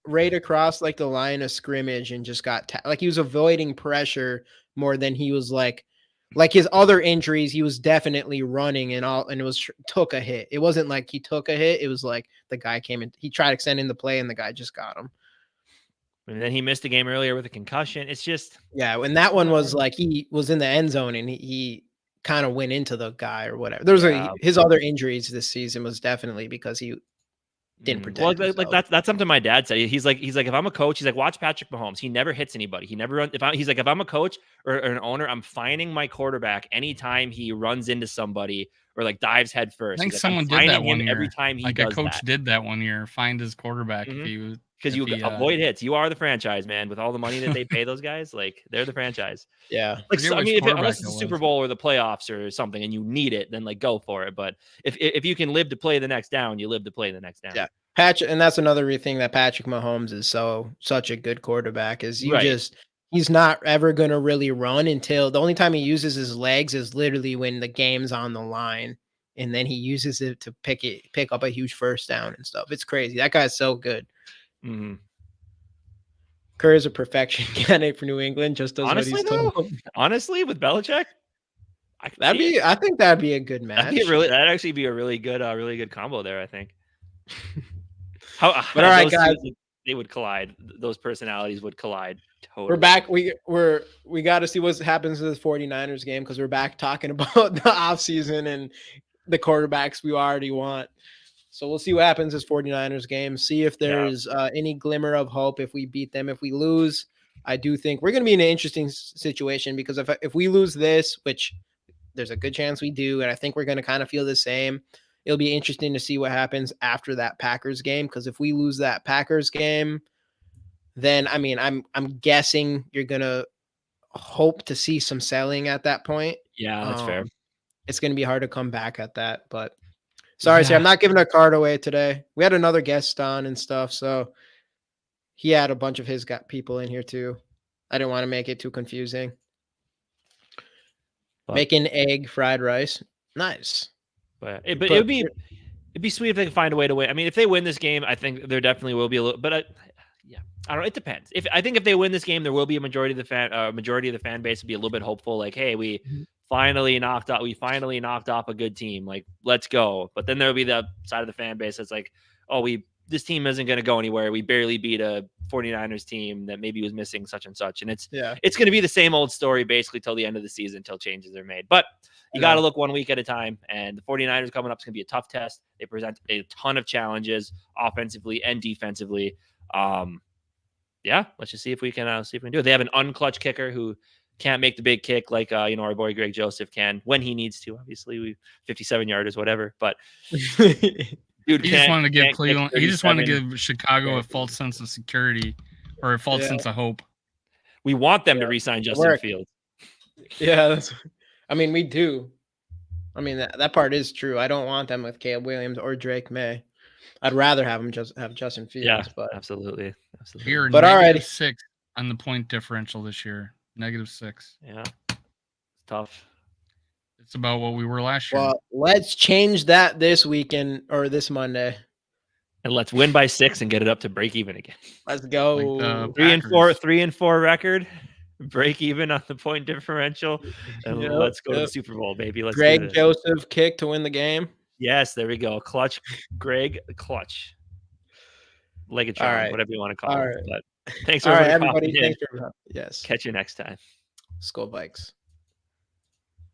right across like the line of scrimmage and just got like he was avoiding pressure more than he was like his other injuries. He was definitely running and it was took a hit. It wasn't like he took a hit. It was like the guy came in. He tried extending the play and the guy just got him. And then he missed a game earlier with a concussion. It's just and that one was like he was in the end zone and he kind of went into the guy or whatever. There was his other injuries this season was definitely because he didn't protect himself. Like that's something my dad said. He's like if I'm a coach, he's like, watch Patrick Mahomes. He never hits anybody. He never runs. He's like, if I'm a coach or an owner, I'm fining my quarterback anytime he runs into somebody or like dives head first. I think like, someone did that one year. Every time he like does a coach that. did that one year. Find his quarterback if he was. Because you avoid hits. You are the franchise, man. With all the money that they pay those guys, like they're the franchise. Yeah. Like so, I mean, unless it's the Super Bowl or the playoffs or something, and you need it, then like go for it. But if you can live to play the next down, you live to play the next down. Yeah. And that's another thing that Patrick Mahomes is such a good quarterback is he's not ever going to really run until the only time he uses his legs is literally when the game's on the line. And then he uses it to pick up a huge first down and stuff. It's crazy. That guy's so good. Mm-hmm. Kerr is a perfection candidate for New England. Just does honestly, what he's told. Honestly, with Belichick, I think that'd be a good match. That'd actually be a really good combo there. I think. But all right, guys, they would collide. Those personalities would collide. Totally. We're back. We got to see what happens to the 49ers game because we're back talking about the offseason and the quarterbacks we already want. So we'll see what happens this 49ers game. See if there's any glimmer of hope if we beat them. If we lose, I do think we're going to be in an interesting situation because if we lose this, which there's a good chance we do, and I think we're going to kind of feel the same, it'll be interesting to see what happens after that Packers game. Because if we lose that Packers game, then I mean, I'm guessing you're going to hope to see some selling at that point. Yeah, that's fair. It's going to be hard to come back at that, but. Sorry, sir. I'm not giving our card away today. We had another guest on and stuff, so he had a bunch of his people in here too. I didn't want to make it too confusing. Making egg fried rice, nice. But it'd be sweet if they could find a way to win. I mean, if they win this game, I think there definitely will be a little. But I don't know. It depends. I think if they win this game, there will be a majority of the fan base will be a little bit hopeful. Like, hey, we finally knocked off a good team. Like, let's go. But then there'll be the side of the fan base that's like, oh, this team isn't going to go anywhere. We barely beat a 49ers team that maybe was missing such and such. And it's going to be the same old story basically till the end of the season, till changes are made. But you got to look 1 week at a time. And the 49ers coming up is going to be a tough test. They present a ton of challenges offensively and defensively. Let's just see if we can do it. They have an unclutch kicker who can't make the big kick like our boy Greg Joseph can when he needs to. Obviously, we 57-yarders, whatever. But dude, he just wanted to give Cleveland. He just wanted to give Chicago a false sense of security or a false sense of hope. We want them to re-sign Justin Fields. Yeah, we do. I mean that part is true. I don't want them with Caleb Williams or Drake May. I'd rather have them have Justin Fields. Yeah, but absolutely. Here, but all right, 6 on the point differential this year. -6. Yeah, it's tough. It's about what we were last year. Well, let's change that this weekend or this Monday, and let's win by 6 and get it up to break even again. Let's go. Like 3-4 record, break even on the point differential, and let's go to the Super Bowl, baby. Let's Greg Joseph kick to win the game. Yes, there we go. Clutch, Greg, clutch. Legatron, whatever you want to call it. But thanks for everybody. Thanks for yes. Catch you next time. Skull Vikes.